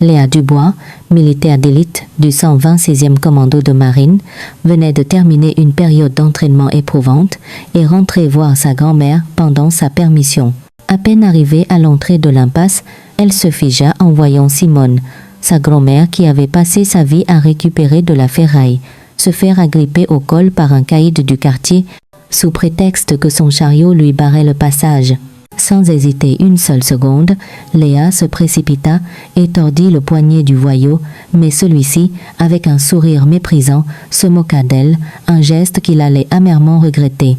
Léa Dubois, militaire d'élite du 126e commando de marine, venait de terminer une période d'entraînement éprouvante et rentrait voir sa grand-mère pendant sa permission. À peine arrivée à l'entrée de l'impasse, elle se figea en voyant Simone, sa grand-mère qui avait passé sa vie à récupérer de la ferraille, se faire agripper au col par un caïd du quartier, sous prétexte que son chariot lui barrait le passage. Sans hésiter une seule seconde, Léa se précipita et tordit le poignet du voyou, mais celui-ci, avec un sourire méprisant, se moqua d'elle, un geste qu'il allait amèrement regretter.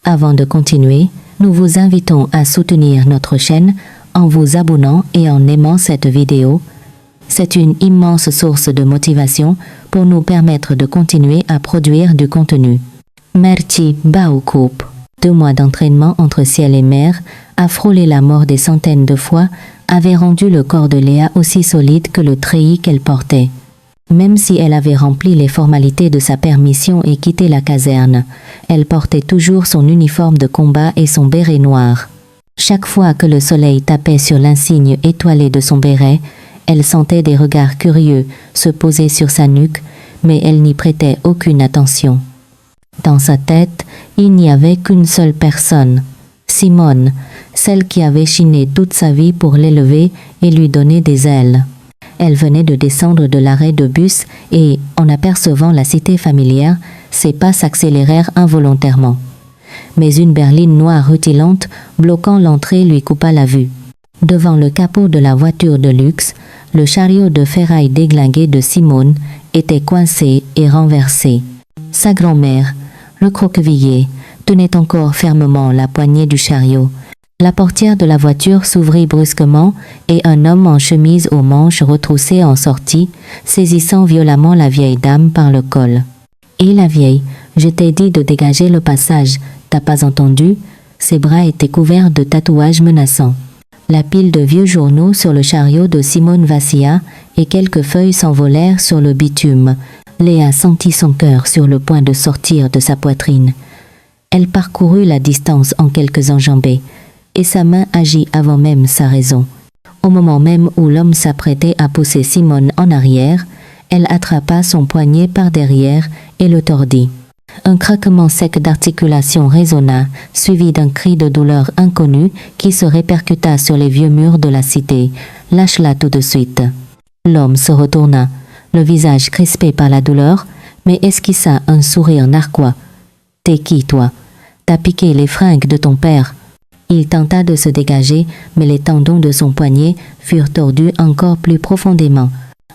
Avant de continuer, nous vous invitons à soutenir notre chaîne en vous abonnant et en aimant cette vidéo. C'est une immense source de motivation pour nous permettre de continuer à produire du contenu. Merci beaucoup. 2 mois d'entraînement entre ciel et mer, a frôlé la mort des centaines de fois, avait rendu le corps de Léa aussi solide que le treillis qu'elle portait. Même si elle avait rempli les formalités de sa permission et quitté la caserne, elle portait toujours son uniforme de combat et son béret noir. Chaque fois que le soleil tapait sur l'insigne étoilé de son béret, elle sentait des regards curieux se poser sur sa nuque, mais elle n'y prêtait aucune attention. Dans sa tête, il n'y avait qu'une seule personne, Simone, celle qui avait chiné toute sa vie pour l'élever et lui donner des ailes. Elle venait de descendre de l'arrêt de bus et, en apercevant la cité familière, ses pas s'accélérèrent involontairement. Mais une berline noire rutilante, bloquant l'entrée, lui coupa la vue. Devant le capot de la voiture de luxe, le chariot de ferraille déglingué de Simone était coincé et renversé. Sa grand-mère, recroquevillée, tenait encore fermement la poignée du chariot. La portière de la voiture s'ouvrit brusquement et un homme en chemise aux manches retroussées en sortit, saisissant violemment la vieille dame par le col. « Et la vieille, je t'ai dit de dégager le passage, t'as pas entendu ?» Ses bras étaient couverts de tatouages menaçants. La pile de vieux journaux sur le chariot de Simone vacilla et quelques feuilles s'envolèrent sur le bitume. Léa sentit son cœur sur le point de sortir de sa poitrine. Elle parcourut la distance en quelques enjambées, et sa main agit avant même sa raison. Au moment même où l'homme s'apprêtait à pousser Simone en arrière, elle attrapa son poignet par derrière et le tordit. Un craquement sec d'articulation résonna, suivi d'un cri de douleur inconnu qui se répercuta sur les vieux murs de la cité. « Lâche-la tout de suite !» L'homme se retourna, le visage crispé par la douleur, mais esquissa un sourire narquois. « T'es qui, toi ? T'as piqué les fringues de ton père !» Il tenta de se dégager, mais les tendons de son poignet furent tordus encore plus profondément.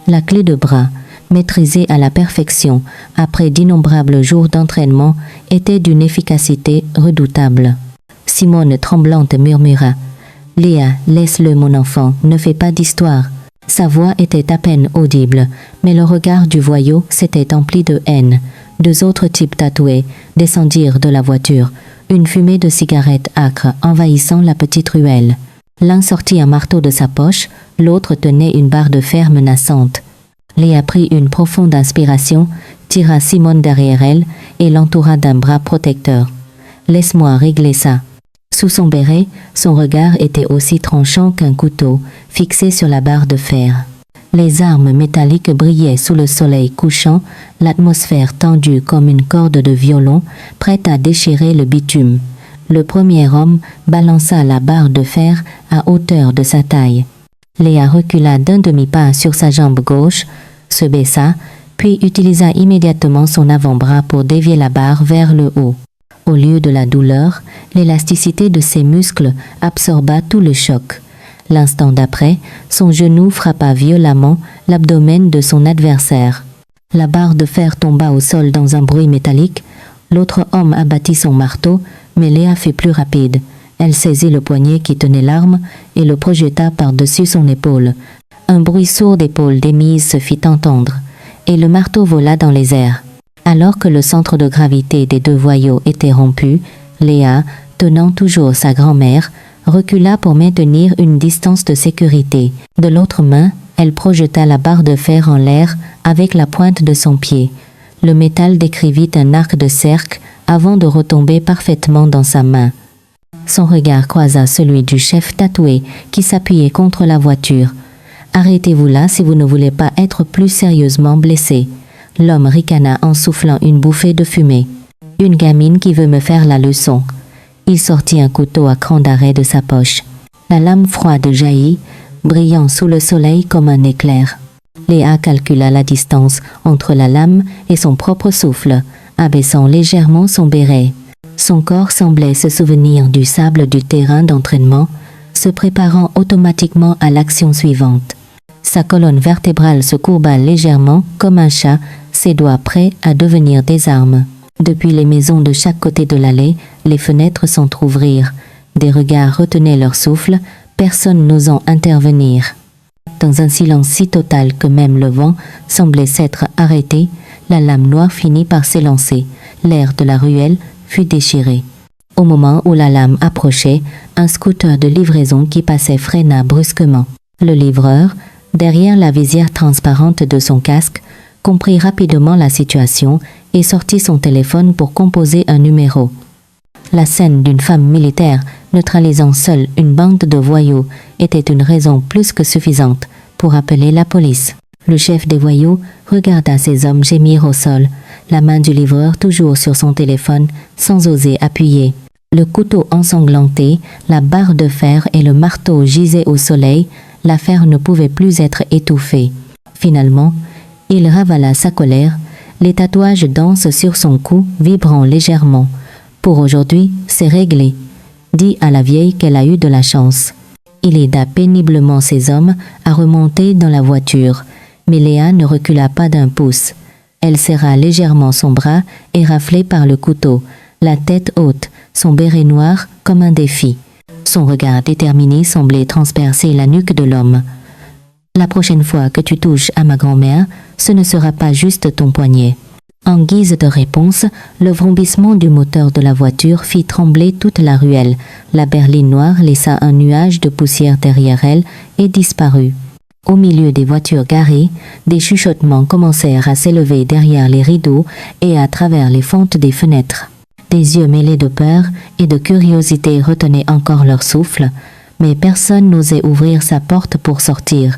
La clé de bras, maîtrisée à la perfection après d'innombrables jours d'entraînement, était d'une efficacité redoutable. Simone tremblante murmura « Léa, laisse-le mon enfant, ne fais pas d'histoire !» Sa voix était à peine audible, mais le regard du voyou s'était empli de haine. 2 autres types tatoués descendirent de la voiture, une fumée de cigarettes âcre envahissant la petite ruelle. L'un sortit un marteau de sa poche, l'autre tenait une barre de fer menaçante. Léa prit une profonde inspiration, tira Simone derrière elle et l'entoura d'un bras protecteur. « Laisse-moi régler ça. » Sous son béret, son regard était aussi tranchant qu'un couteau, fixé sur la barre de fer. Les armes métalliques brillaient sous le soleil couchant, l'atmosphère tendue comme une corde de violon, prête à déchirer le bitume. Le premier homme balança la barre de fer à hauteur de sa taille. Léa recula d'un demi-pas sur sa jambe gauche, se baissa, puis utilisa immédiatement son avant-bras pour dévier la barre vers le haut. Au lieu de la douleur, l'élasticité de ses muscles absorba tout le choc. L'instant d'après, son genou frappa violemment l'abdomen de son adversaire. La barre de fer tomba au sol dans un bruit métallique. L'autre homme abattit son marteau, mais Léa fut plus rapide. Elle saisit le poignet qui tenait l'arme et le projeta par-dessus son épaule. Un bruit sourd d'épaule démise se fit entendre, et le marteau vola dans les airs. Alors que le centre de gravité des 2 voyous était rompu, Léa, tenant toujours sa grand-mère, recula pour maintenir une distance de sécurité. De l'autre main, elle projeta la barre de fer en l'air avec la pointe de son pied. Le métal décrivit un arc de cercle avant de retomber parfaitement dans sa main. Son regard croisa celui du chef tatoué qui s'appuyait contre la voiture. Arrêtez-vous là si vous ne voulez pas être plus sérieusement blessé. L'homme ricana en soufflant une bouffée de fumée. Une gamine qui veut me faire la leçon. Il sortit un couteau à cran d'arrêt de sa poche. La lame froide jaillit, brillant sous le soleil comme un éclair. Léa calcula la distance entre la lame et son propre souffle, abaissant légèrement son béret. Son corps semblait se souvenir du sable du terrain d'entraînement, se préparant automatiquement à l'action suivante. Sa colonne vertébrale se courba légèrement comme un chat, ses doigts prêts à devenir des armes. Depuis les maisons de chaque côté de l'allée, les fenêtres s'entr'ouvrirent. Des regards retenaient leur souffle, personne n'osant intervenir. Dans un silence si total que même le vent semblait s'être arrêté, la lame noire finit par s'élancer. L'air de la ruelle fut déchiré. Au moment où la lame approchait, un scooter de livraison qui passait freina brusquement. Le livreur, derrière la visière transparente de son casque, comprit rapidement la situation et sortit son téléphone pour composer un numéro. La scène d'une femme militaire neutralisant seule une bande de voyous était une raison plus que suffisante pour appeler la police. Le chef des voyous regarda ces hommes gémir au sol, la main du livreur toujours sur son téléphone sans oser appuyer. Le couteau ensanglanté, la barre de fer et le marteau gisaient au soleil, l'affaire ne pouvait plus être étouffée. Finalement, il ravala sa colère, les tatouages dansent sur son cou, vibrant légèrement. Pour aujourd'hui, c'est réglé, dit à la vieille qu'elle a eu de la chance. Il aida péniblement ses hommes à remonter dans la voiture, mais Léa ne recula pas d'un pouce. Elle serra légèrement son bras, éraflé par le couteau, la tête haute, son béret noir comme un défi. Son regard déterminé semblait transpercer la nuque de l'homme. « La prochaine fois que tu touches à ma grand-mère, ce ne sera pas juste ton poignet. » En guise de réponse, le vrombissement du moteur de la voiture fit trembler toute la ruelle. La berline noire laissa un nuage de poussière derrière elle et disparut. Au milieu des voitures garées, des chuchotements commencèrent à s'élever derrière les rideaux et à travers les fentes des fenêtres. Des yeux mêlés de peur et de curiosité retenaient encore leur souffle, mais personne n'osait ouvrir sa porte pour sortir.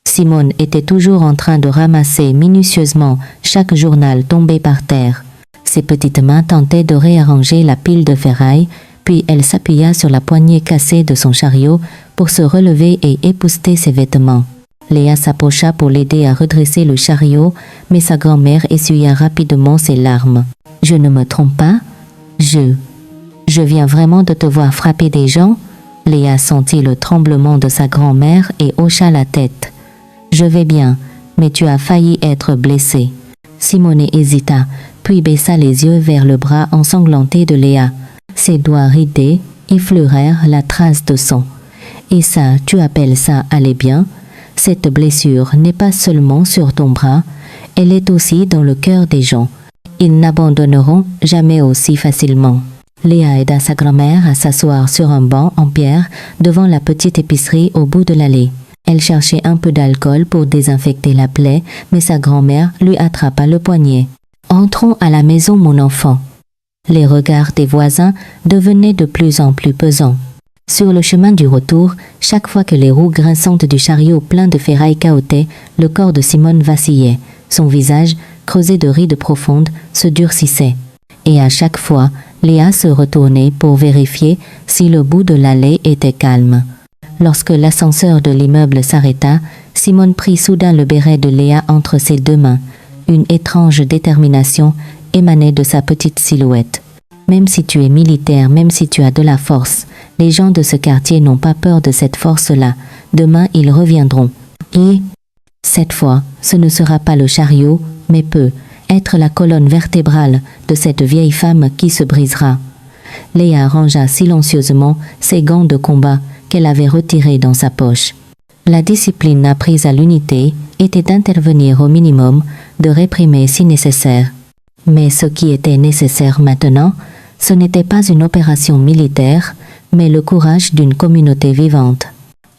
Simone était toujours en train de ramasser minutieusement chaque journal tombé par terre. Ses petites mains tentaient de réarranger la pile de ferraille, puis elle s'appuya sur la poignée cassée de son chariot pour se relever et épousseter ses vêtements. Léa s'approcha pour l'aider à redresser le chariot, mais sa grand-mère essuya rapidement ses larmes. « Je ne me trompe pas ? Je viens vraiment de te voir frapper des gens ?» Léa sentit le tremblement de sa grand-mère et hocha la tête. « Je vais bien, mais tu as failli être blessé. » Simone hésita, puis baissa les yeux vers le bras ensanglanté de Léa. Ses doigts ridés effleurèrent la trace de sang. « Et ça, tu appelles ça aller bien ? Cette blessure n'est pas seulement sur ton bras, elle est aussi dans le cœur des gens. Ils n'abandonneront jamais aussi facilement. » Léa aida sa grand-mère à s'asseoir sur un banc en pierre devant la petite épicerie au bout de l'allée. Elle cherchait un peu d'alcool pour désinfecter la plaie, mais sa grand-mère lui attrapa le poignet. « Entrons à la maison, mon enfant. » Les regards des voisins devenaient de plus en plus pesants. Sur le chemin du retour, chaque fois que les roues grinçantes du chariot plein de ferraille cahotaient, le corps de Simone vacillait. Son visage, creusé de rides profondes, se durcissait. Et à chaque fois, Léa se retournait pour vérifier si le bout de l'allée était calme. Lorsque l'ascenseur de l'immeuble s'arrêta, Simone prit soudain le béret de Léa entre ses deux mains. Une étrange détermination émanait de sa petite silhouette. Même si tu es militaire, même si tu as de la force, les gens de ce quartier n'ont pas peur de cette force-là. Demain, ils reviendront. Et, cette fois, ce ne sera pas le chariot, mais peut être la colonne vertébrale de cette vieille femme qui se brisera. Léa rangea silencieusement ses gants de combat qu'elle avait retirés dans sa poche. La discipline apprise à l'unité était d'intervenir au minimum, de réprimer si nécessaire. Mais ce qui était nécessaire maintenant, ce n'était pas une opération militaire, mais le courage d'une communauté vivante.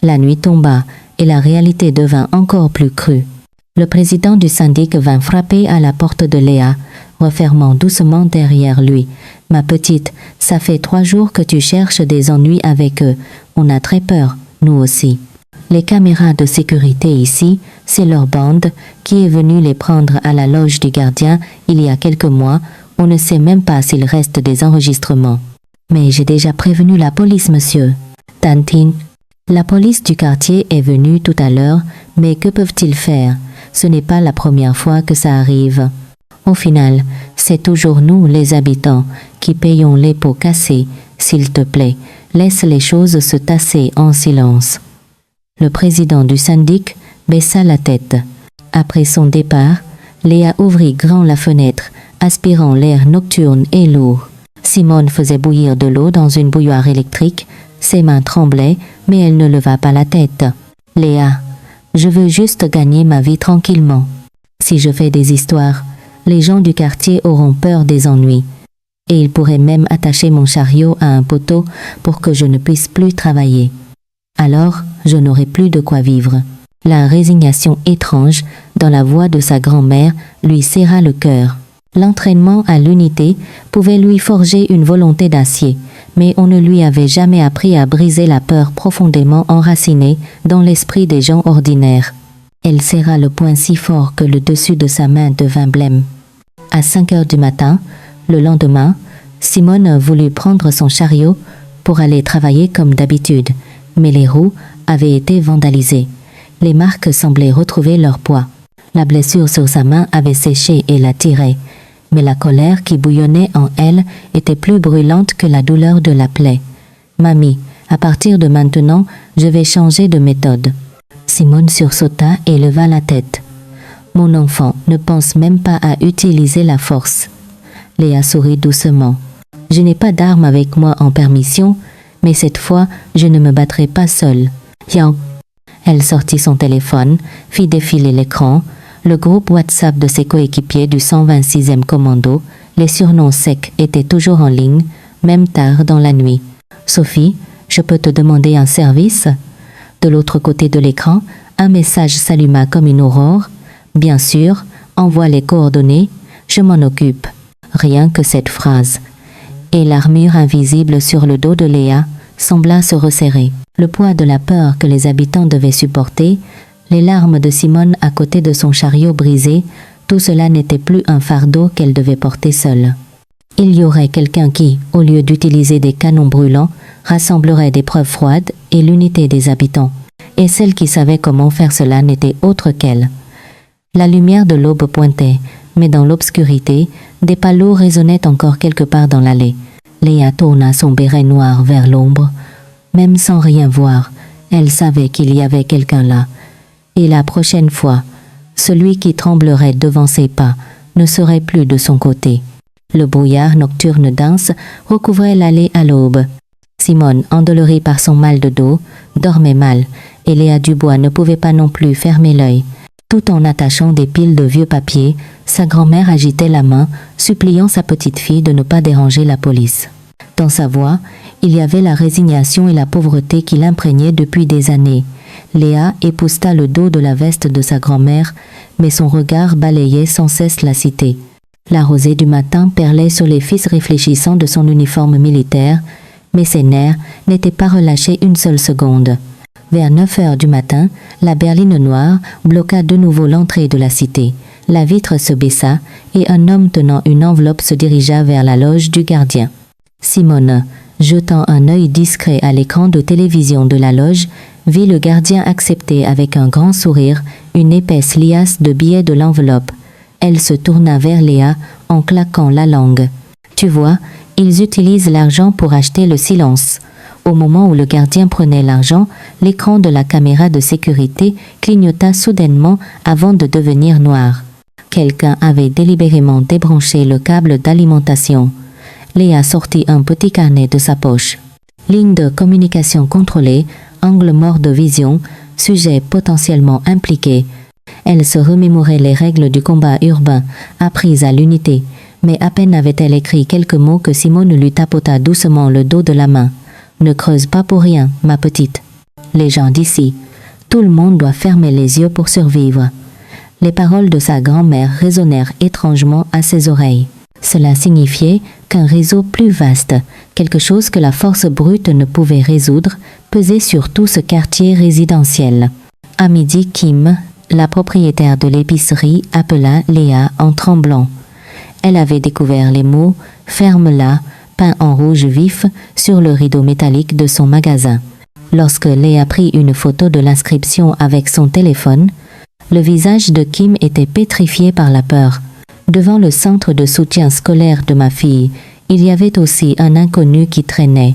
La nuit tomba et la réalité devint encore plus crue. Le président du syndic vint frapper à la porte de Léa, refermant doucement derrière lui. « Ma petite, ça fait 3 jours que tu cherches des ennuis avec eux. On a très peur, nous aussi. » Les caméras de sécurité ici, c'est leur bande qui est venue les prendre à la loge du gardien il y a quelques mois. On ne sait même pas s'il reste des enregistrements. Mais j'ai déjà prévenu la police, monsieur. Tan Tin. La police du quartier est venue tout à l'heure, mais que peuvent-ils faire? Ce n'est pas la première fois que ça arrive. Au final, c'est toujours nous, les habitants, qui payons les pots cassés. S'il te plaît, laisse les choses se tasser en silence. Le président du syndic baissa la tête. Après son départ, Léa ouvrit grand la fenêtre, aspirant l'air nocturne et lourd. Simone faisait bouillir de l'eau dans une bouilloire électrique. Ses mains tremblaient, mais elle ne leva pas la tête. « Léa, je veux juste gagner ma vie tranquillement. Si je fais des histoires, les gens du quartier auront peur des ennuis. Et ils pourraient même attacher mon chariot à un poteau pour que je ne puisse plus travailler. Alors, je n'aurai plus de quoi vivre. » La résignation étrange dans la voix de sa grand-mère lui serra le cœur. L'entraînement à l'unité pouvait lui forger une volonté d'acier, mais on ne lui avait jamais appris à briser la peur profondément enracinée dans l'esprit des gens ordinaires. Elle serra le poing si fort que le dessus de sa main devint blême. À 5 heures du matin, le lendemain, Simone voulut prendre son chariot pour aller travailler comme d'habitude, mais les roues avaient été vandalisées. Les marques semblaient retrouver leur poids. La blessure sur sa main avait séché et la tirait, mais la colère qui bouillonnait en elle était plus brûlante que la douleur de la plaie. « Mamie, à partir de maintenant, je vais changer de méthode. » Simone sursauta et leva la tête. « Mon enfant ne pense même pas à utiliser la force. » Léa sourit doucement. « Je n'ai pas d'arme avec moi en permission, mais cette fois, je ne me battrai pas seule. » Yang. Elle sortit son téléphone, fit défiler l'écran, le groupe WhatsApp de ses coéquipiers du 126e commando, les surnoms secs étaient toujours en ligne, même tard dans la nuit. « Sophie, je peux te demander un service ?» De l'autre côté de l'écran, un message s'alluma comme une aurore. « Bien sûr, envoie les coordonnées, je m'en occupe. » Rien que cette phrase. Et l'armure invisible sur le dos de Léa sembla se resserrer. Le poids de la peur que les habitants devaient supporter, les larmes de Simone à côté de son chariot brisé, tout cela n'était plus un fardeau qu'elle devait porter seule. Il y aurait quelqu'un qui, au lieu d'utiliser des canons brûlants, rassemblerait des preuves froides et l'unité des habitants. Et celle qui savait comment faire cela n'était autre qu'elle. La lumière de l'aube pointait, mais dans l'obscurité, des pas lourds résonnaient encore quelque part dans l'allée. Léa tourna son béret noir vers l'ombre. Même sans rien voir, elle savait qu'il y avait quelqu'un là. Et la prochaine fois, celui qui tremblerait devant ses pas ne serait plus de son côté. Le brouillard nocturne dense recouvrait l'allée à l'aube. Simone, endolorie par son mal de dos, dormait mal, et Léa Dubois ne pouvait pas non plus fermer l'œil. Tout en attachant des piles de vieux papiers, sa grand-mère agitait la main, suppliant sa petite fille de ne pas déranger la police. Dans sa voix, il y avait la résignation et la pauvreté qui l'imprégnaient depuis des années. Léa épousseta le dos de la veste de sa grand-mère, mais son regard balayait sans cesse la cité. La rosée du matin perlait sur les fils réfléchissants de son uniforme militaire, mais ses nerfs n'étaient pas relâchés une seule seconde. Vers 9 heures du matin, la berline noire bloqua de nouveau l'entrée de la cité. La vitre se baissa et un homme tenant une enveloppe se dirigea vers la loge du gardien. Simone, jetant un œil discret à l'écran de télévision de la loge, vit le gardien accepter avec un grand sourire une épaisse liasse de billets de l'enveloppe. Elle se tourna vers Léa en claquant la langue. « Tu vois, ils utilisent l'argent pour acheter le silence. » Au moment où le gardien prenait l'argent, l'écran de la caméra de sécurité clignota soudainement avant de devenir noir. Quelqu'un avait délibérément débranché le câble d'alimentation. Léa sortit un petit carnet de sa poche. Ligne de communication contrôlée, angle mort de vision, sujet potentiellement impliqué. Elle se remémorait les règles du combat urbain, apprises à l'unité, mais à peine avait-elle écrit quelques mots que Simone lui tapota doucement le dos de la main. « Ne creuse pas pour rien, ma petite. Les gens d'ici, tout le monde doit fermer les yeux pour survivre. » Les paroles de sa grand-mère résonnèrent étrangement à ses oreilles. Cela signifiait qu'un réseau plus vaste, quelque chose que la force brute ne pouvait résoudre, pesait sur tout ce quartier résidentiel. À midi, Kim, la propriétaire de l'épicerie, appela Léa en tremblant. Elle avait découvert les mots « Ferme-la » peints en rouge vif sur le rideau métallique de son magasin. Lorsque Léa prit une photo de l'inscription avec son téléphone, le visage de Kim était pétrifié par la peur. Devant le centre de soutien scolaire de ma fille, il y avait aussi un inconnu qui traînait.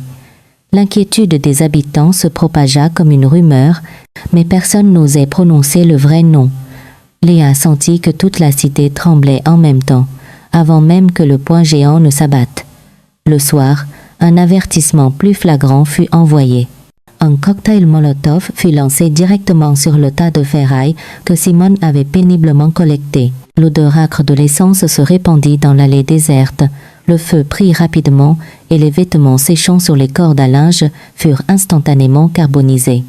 L'inquiétude des habitants se propagea comme une rumeur, mais personne n'osait prononcer le vrai nom. Léa sentit que toute la cité tremblait en même temps, avant même que le poing géant ne s'abatte. Le soir, un avertissement plus flagrant fut envoyé. Un cocktail Molotov fut lancé directement sur le tas de ferraille que Simone avait péniblement collecté. L'odeur âcre de l'essence se répandit dans l'allée déserte. Le feu prit rapidement et les vêtements séchant sur les cordes à linge furent instantanément carbonisés.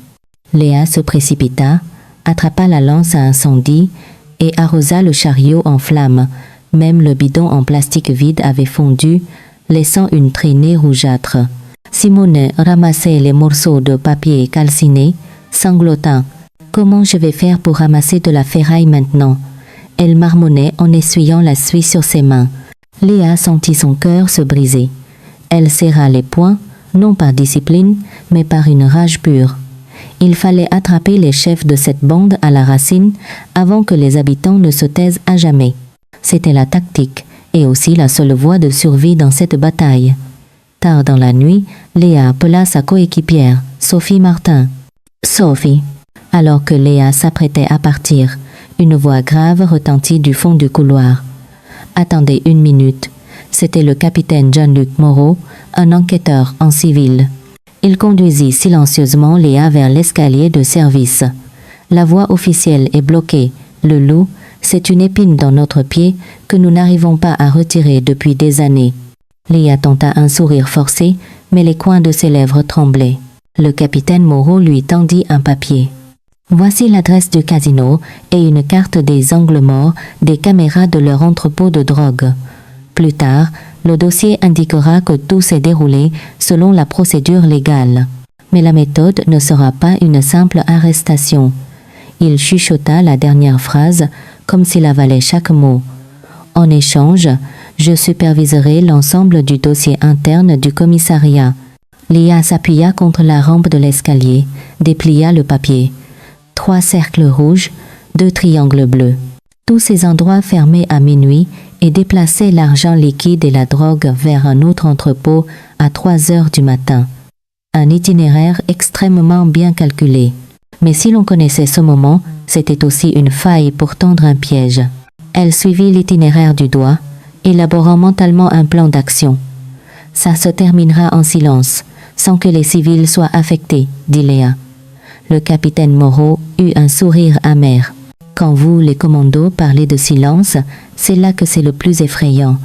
Léa se précipita, attrapa la lance à incendie et arrosa le chariot en flammes. Même le bidon en plastique vide avait fondu, laissant une traînée rougeâtre. Simone ramassait les morceaux de papier calcinés, sanglotant. « Comment je vais faire pour ramasser de la ferraille maintenant ?» Elle marmonnait en essuyant la suie sur ses mains. Léa sentit son cœur se briser. Elle serra les poings, non par discipline, mais par une rage pure. Il fallait attraper les chefs de cette bande à la racine avant que les habitants ne se taisent à jamais. C'était la tactique, et aussi la seule voie de survie dans cette bataille. Tard dans la nuit, Léa appela sa coéquipière, Sophie Martin. « Sophie !» Alors que Léa s'apprêtait à partir, une voix grave retentit du fond du couloir. « Attendez une minute. » C'était le capitaine Jean-Luc Moreau, un enquêteur en civil. Il conduisit silencieusement Léa vers l'escalier de service. « La voie officielle est bloquée. Le loup, c'est une épine dans notre pied que nous n'arrivons pas à retirer depuis des années. » Léa tenta un sourire forcé, mais les coins de ses lèvres tremblaient. Le capitaine Moreau lui tendit un papier. « Voici l'adresse du casino et une carte des angles morts des caméras de leur entrepôt de drogue. Plus tard, le dossier indiquera que tout s'est déroulé selon la procédure légale. Mais la méthode ne sera pas une simple arrestation. » Il chuchota la dernière phrase comme s'il avalait chaque mot. « En échange, je superviserai l'ensemble du dossier interne du commissariat. » Léa s'appuya contre la rampe de l'escalier, déplia le papier. 3 cercles rouges, 2 triangles bleus. Tous ces endroits fermés à minuit et déplaçaient l'argent liquide et la drogue vers un autre entrepôt à 3 heures du matin. Un itinéraire extrêmement bien calculé. Mais si l'on connaissait ce moment, c'était aussi une faille pour tendre un piège. Elle suivit l'itinéraire du doigt, élaborant mentalement un plan d'action. « Ça se terminera en silence, sans que les civils soient affectés, » dit Léa. Le capitaine Moreau eut un sourire amer. « Quand vous, les commandos, parlez de silence, c'est là que c'est le plus effrayant.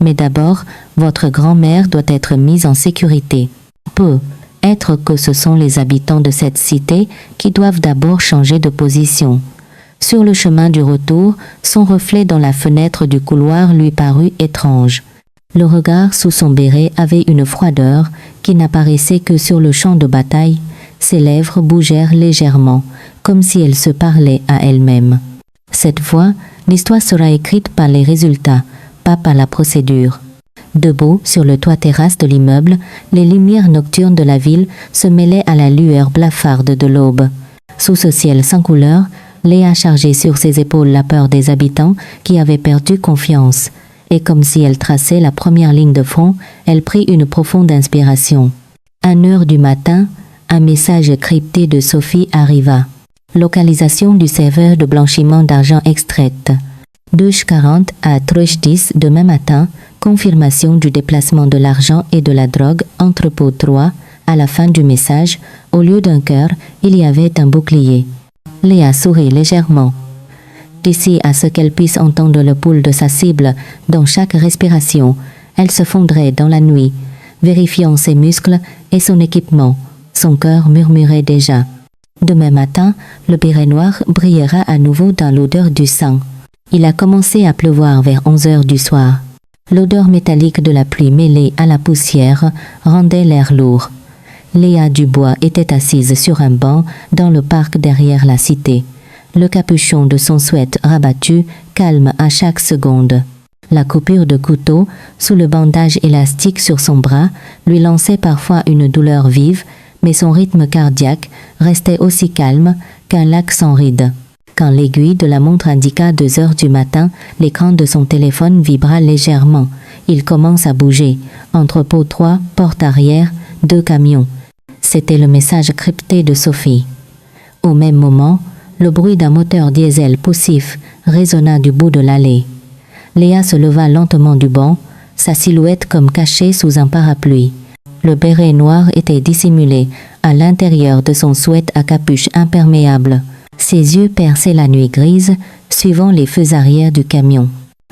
Mais d'abord, votre grand-mère doit être mise en sécurité. Peut être que ce sont les habitants de cette cité qui doivent d'abord changer de position. » Sur le chemin du retour, son reflet dans la fenêtre du couloir lui parut étrange. Le regard sous son béret avait une froideur qui n'apparaissait que sur le champ de bataille. Ses lèvres bougèrent légèrement, comme si elle se parlait à elle-même. Cette fois, l'histoire sera écrite par les résultats, pas par la procédure. Debout sur le toit terrasse de l'immeuble, les lumières nocturnes de la ville se mêlaient à la lueur blafarde de l'aube. Sous ce ciel sans couleur, Léa chargeait sur ses épaules la peur des habitants qui avaient perdu confiance. Et comme si elle traçait la première ligne de front, elle prit une profonde inspiration. À 1h du matin, un message crypté de Sophie arriva. Localisation du serveur de blanchiment d'argent extraite. 2h40 à 3h10 demain matin, confirmation du déplacement de l'argent et de la drogue, entrepôt 3. À la fin du message, au lieu d'un cœur, il y avait un bouclier. Léa sourit légèrement. D'ici à ce qu'elle puisse entendre le pouls de sa cible dans chaque respiration, elle se fondrait dans la nuit, vérifiant ses muscles et son équipement. Son cœur murmurait déjà. Demain matin, le béret noir brillera à nouveau dans l'odeur du sang. Il a commencé à pleuvoir vers 11h du soir. L'odeur métallique de la pluie mêlée à la poussière rendait l'air lourd. Léa Dubois était assise sur un banc dans le parc derrière la cité. Le capuchon de son sweat rabattu, calme à chaque seconde. La coupure de couteau, sous le bandage élastique sur son bras, lui lançait parfois une douleur vive, mais son rythme cardiaque restait aussi calme qu'un lac sans rides. Quand l'aiguille de la montre indiqua 2 heures du matin, l'écran de son téléphone vibra légèrement. Il commence à bouger. Entrepôt 3, porte arrière, 2 camions. C'était le message crypté de Sophie. Au même moment, le bruit d'un moteur diesel poussif résonna du bout de l'allée. Léa se leva lentement du banc, sa silhouette comme cachée sous un parapluie. Le béret noir était dissimulé à l'intérieur de son sweat à capuche imperméable. Ses yeux perçaient la nuit grise, suivant les feux arrière du camion.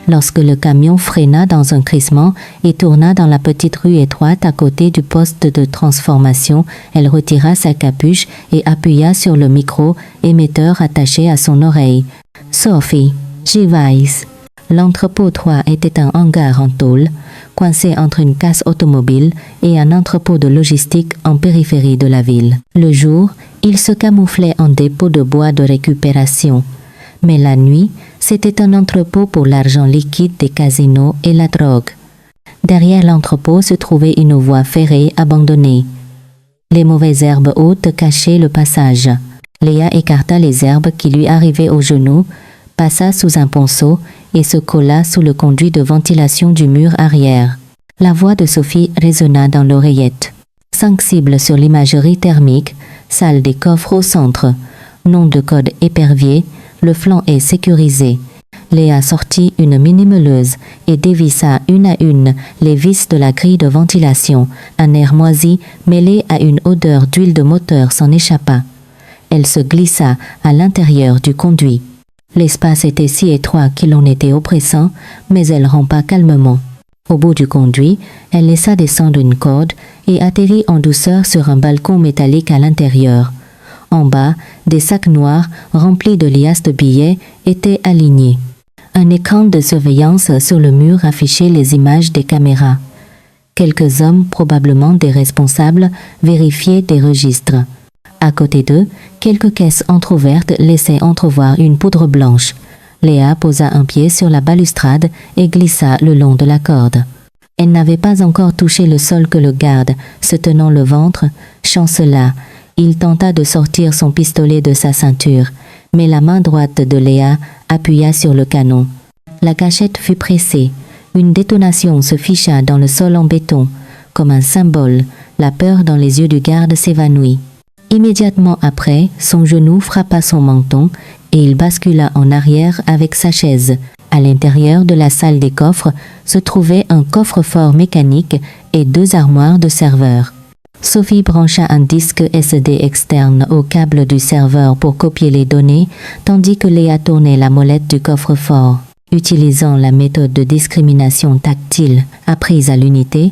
Lorsque le camion freina dans un crissement et tourna dans la petite rue étroite à côté du poste de transformation, elle retira sa capuche et appuya sur le micro émetteur attaché à son oreille. « Sophie, j'y vais. » L'entrepôt 3 était un hangar en tôle, coincé entre une casse automobile et un entrepôt de logistique en périphérie de la ville. Le jour, il se camouflait en dépôt de bois de récupération. Mais la nuit, c'était un entrepôt pour l'argent liquide des casinos et la drogue. Derrière l'entrepôt se trouvait une voie ferrée abandonnée. Les mauvaises herbes hautes cachaient le passage. Léa écarta les herbes qui lui arrivaient aux genoux, passa sous un ponceau et se colla sous le conduit de ventilation du mur arrière. La voix de Sophie résonna dans l'oreillette. 5 cibles sur l'imagerie thermique, salle des coffres au centre, nom de code épervier, le flanc est sécurisé. Léa sortit une mini-meuleuse et dévissa une à une les vis de la grille de ventilation. Un air moisi mêlé à une odeur d'huile de moteur s'en échappa. Elle se glissa à l'intérieur du conduit. L'espace était si étroit qu'il en était oppressant, mais elle rampa calmement. Au bout du conduit, elle laissa descendre une corde et atterrit en douceur sur un balcon métallique à l'intérieur. En bas, des sacs noirs remplis de liasses de billets étaient alignés. Un écran de surveillance sur le mur affichait les images des caméras. Quelques hommes, probablement des responsables, vérifiaient des registres. À côté d'eux, quelques caisses entr'ouvertes laissaient entrevoir une poudre blanche. Léa posa un pied sur la balustrade et glissa le long de la corde. Elle n'avait pas encore touché le sol que le garde, se tenant le ventre, chancela. Il tenta de sortir son pistolet de sa ceinture, mais la main droite de Léa appuya sur le canon. La gâchette fut pressée. Une détonation se ficha dans le sol en béton. Comme un symbole, la peur dans les yeux du garde s'évanouit. Immédiatement après, son genou frappa son menton et il bascula en arrière avec sa chaise. À l'intérieur de la salle des coffres se trouvait un coffre-fort mécanique et 2 armoires de serveurs. Sophie brancha un disque SD externe au câble du serveur pour copier les données, tandis que Léa tournait la molette du coffre-fort. Utilisant la méthode de discrimination tactile apprise à l'unité,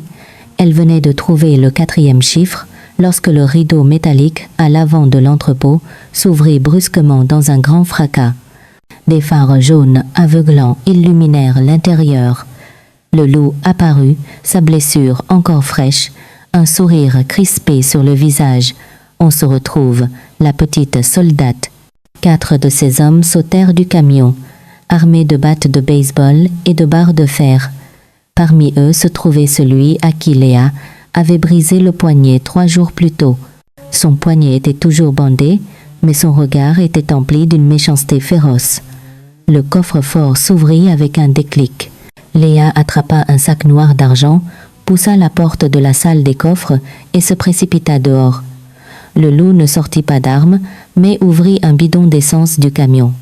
elle venait de trouver le 4e chiffre, lorsque le rideau métallique à l'avant de l'entrepôt s'ouvrit brusquement dans un grand fracas. Des phares jaunes aveuglants illuminèrent l'intérieur. Le loup apparut, sa blessure encore fraîche, un sourire crispé sur le visage. On se retrouve, la petite soldate. 4 de ces hommes sautèrent du camion, armés de battes de baseball et de barres de fer. Parmi eux se trouvait celui à qui Léa avait brisé le poignet 3 jours plus tôt. Son poignet était toujours bandé, mais son regard était empli d'une méchanceté féroce. Le coffre-fort s'ouvrit avec un déclic. Léa attrapa un sac noir d'argent, poussa la porte de la salle des coffres et se précipita dehors. Le loup ne sortit pas d'armes, mais ouvrit un bidon d'essence du camion.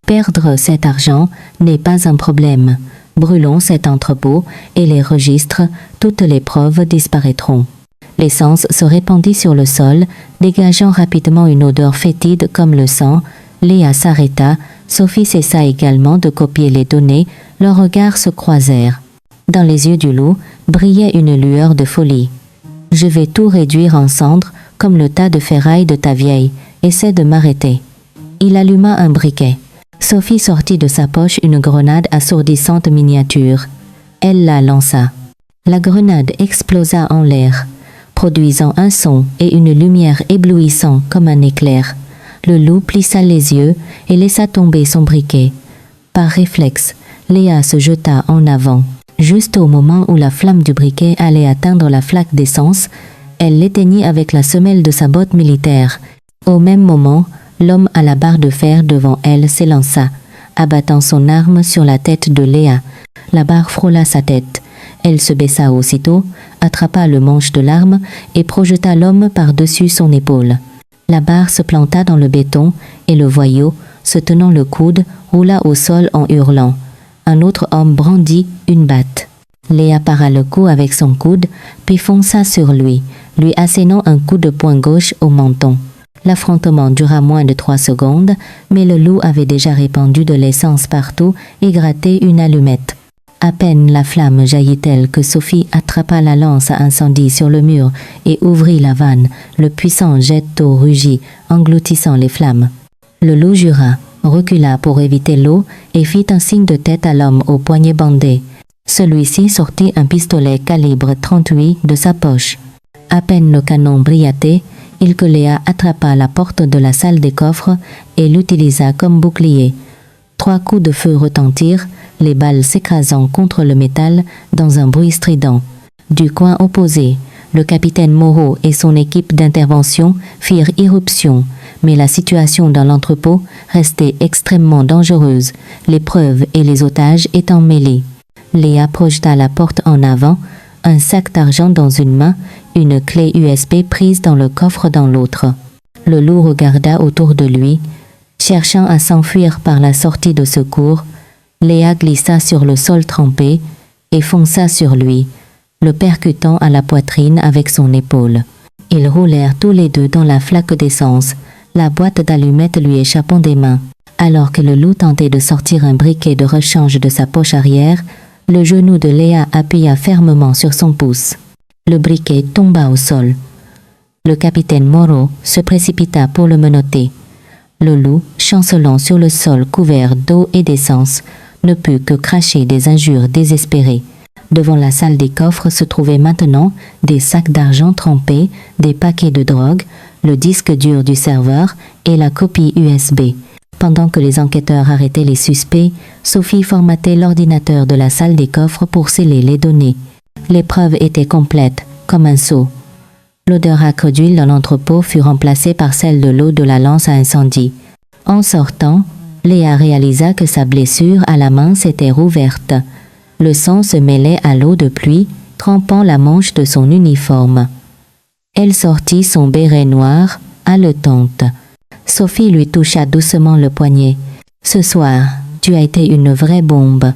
Perdre cet argent n'est pas un problème. Brûlons cet entrepôt et les registres, toutes les preuves disparaîtront. L'essence se répandit sur le sol, dégageant rapidement une odeur fétide comme le sang. Léa s'arrêta, Sophie cessa également de copier les données, leurs regards se croisèrent. Dans les yeux du loup brillait une lueur de folie. « Je vais tout réduire en cendres, comme le tas de ferraille de ta vieille. Essaie de m'arrêter. » Il alluma un briquet. Sophie sortit de sa poche une grenade assourdissante miniature. Elle la lança. La grenade explosa en l'air, produisant un son et une lumière éblouissants comme un éclair. Le loup plissa les yeux et laissa tomber son briquet. Par réflexe, Léa se jeta en avant. Juste au moment où la flamme du briquet allait atteindre la flaque d'essence, elle l'éteignit avec la semelle de sa botte militaire. Au même moment, l'homme à la barre de fer devant elle s'élança, abattant son arme sur la tête de Léa. La barre frôla sa tête. Elle se baissa aussitôt, attrapa le manche de l'arme et projeta l'homme par-dessus son épaule. La barre se planta dans le béton et le voyou, se tenant le coude, roula au sol en hurlant. Un autre homme brandit une batte. Léa para le coup avec son coude, puis fonça sur lui assénant un coup de poing gauche au menton. L'affrontement dura moins de 3 secondes, mais le loup avait déjà répandu de l'essence partout et gratté une allumette. À peine la flamme jaillit-elle que Sophie attrapa la lance à incendie sur le mur et ouvrit la vanne. Le puissant jet d'eau rugit, engloutissant les flammes. Le loup jura, recula pour éviter l'eau et fit un signe de tête à l'homme au poignet bandé. Celui-ci sortit un pistolet calibre 38 de sa poche. À peine le canon brillatait, que Léa attrapa la porte de la salle des coffres et l'utilisa comme bouclier. 3 coups de feu retentirent, les balles s'écrasant contre le métal dans un bruit strident. Du coin opposé, le capitaine Moreau et son équipe d'intervention firent irruption, mais la situation dans l'entrepôt restait extrêmement dangereuse, les preuves et les otages étant mêlés. Léa projeta la porte en avant, un sac d'argent dans une main, une clé USB prise dans le coffre dans l'autre. Le loup regarda autour de lui, cherchant à s'enfuir par la sortie de secours. Léa glissa sur le sol trempé et fonça sur lui, le percutant à la poitrine avec son épaule. Ils roulèrent tous les deux dans la flaque d'essence, la boîte d'allumettes lui échappant des mains. Alors que le loup tentait de sortir un briquet de rechange de sa poche arrière, le genou de Léa appuya fermement sur son pouce. Le briquet tomba au sol. Le capitaine Moreau se précipita pour le menotter. Le loup, chancelant sur le sol couvert d'eau et d'essence, ne put que cracher des injures désespérées. Devant la salle des coffres se trouvaient maintenant des sacs d'argent trempés, des paquets de drogue, le disque dur du serveur et la copie USB. Pendant que les enquêteurs arrêtaient les suspects, Sophie formatait l'ordinateur de la salle des coffres pour sceller les données. Les preuves étaient complètes, comme un sceau. L'odeur âcre d'huile dans l'entrepôt fut remplacée par celle de l'eau de la lance à incendie. En sortant, Léa réalisa que sa blessure à la main s'était rouverte. Le sang se mêlait à l'eau de pluie, trempant la manche de son uniforme. Elle sortit son béret noir, haletante. Sophie lui toucha doucement le poignet. « Ce soir, tu as été une vraie bombe. »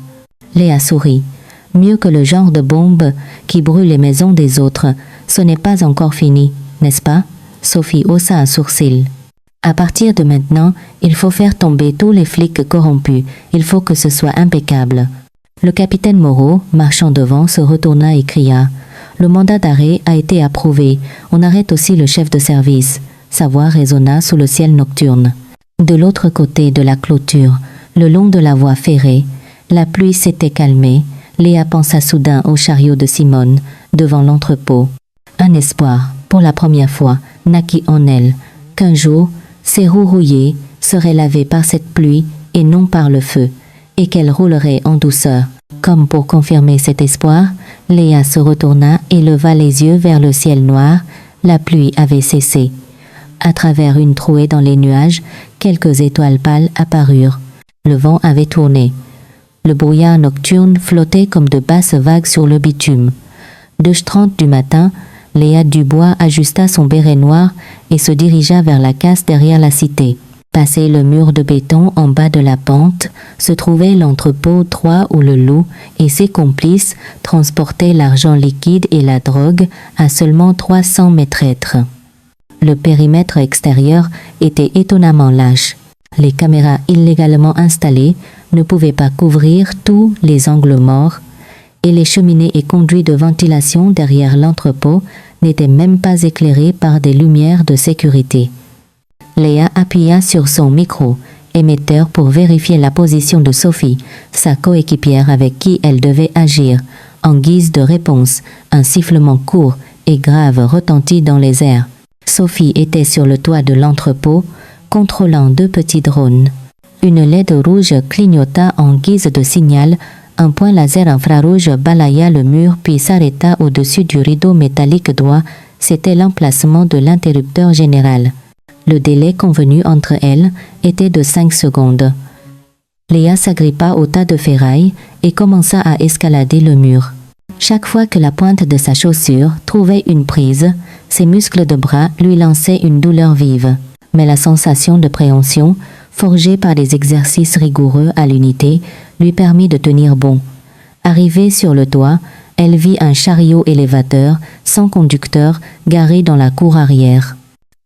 Léa sourit. « Mieux que le genre de bombe qui brûle les maisons des autres. Ce n'est pas encore fini, n'est-ce pas ?» Sophie haussa un sourcil. « À partir de maintenant, il faut faire tomber tous les flics corrompus. Il faut que ce soit impeccable. » Le capitaine Moreau, marchant devant, se retourna et cria. « Le mandat d'arrêt a été approuvé. On arrête aussi le chef de service. » Sa voix résonna sous le ciel nocturne. De l'autre côté de la clôture, le long de la voie ferrée, la pluie s'était calmée. Léa pensa soudain au chariot de Simone, devant l'entrepôt. Un espoir, pour la première fois, naquit en elle, qu'un jour, ses roues rouillées seraient lavées par cette pluie et non par le feu, et qu'elle roulerait en douceur. Comme pour confirmer cet espoir, Léa se retourna et leva les yeux vers le ciel noir. La pluie avait cessé. À travers une trouée dans les nuages, quelques étoiles pâles apparurent. Le vent avait tourné. Le brouillard nocturne flottait comme de basses vagues sur le bitume. 2h30 du matin, Léa Dubois ajusta son béret noir et se dirigea vers la casse derrière la cité. Passé le mur de béton en bas de la pente, se trouvait l'entrepôt 3 où le loup et ses complices transportaient l'argent liquide et la drogue à seulement 300 mètres. Le périmètre extérieur était étonnamment lâche. Les caméras illégalement installées ne pouvaient pas couvrir tous les angles morts et les cheminées et conduits de ventilation derrière l'entrepôt n'étaient même pas éclairés par des lumières de sécurité. Léa appuya sur son micro émetteur pour vérifier la position de Sophie, sa coéquipière avec qui elle devait agir. En guise de réponse, un sifflement court et grave retentit dans les airs. Sophie était sur le toit de l'entrepôt, contrôlant 2 petits drones. Une LED rouge clignota en guise de signal, un point laser infrarouge balaya le mur puis s'arrêta au-dessus du rideau métallique droit. C'était l'emplacement de l'interrupteur général. Le délai convenu entre elles était de 5 secondes. Léa s'agrippa au tas de ferraille et commença à escalader le mur. Chaque fois que la pointe de sa chaussure trouvait une prise, ses muscles de bras lui lançaient une douleur vive. Mais la sensation de préhension, forgée par des exercices rigoureux à l'unité, lui permit de tenir bon. Arrivée sur le toit, elle vit un chariot élévateur, sans conducteur, garé dans la cour arrière.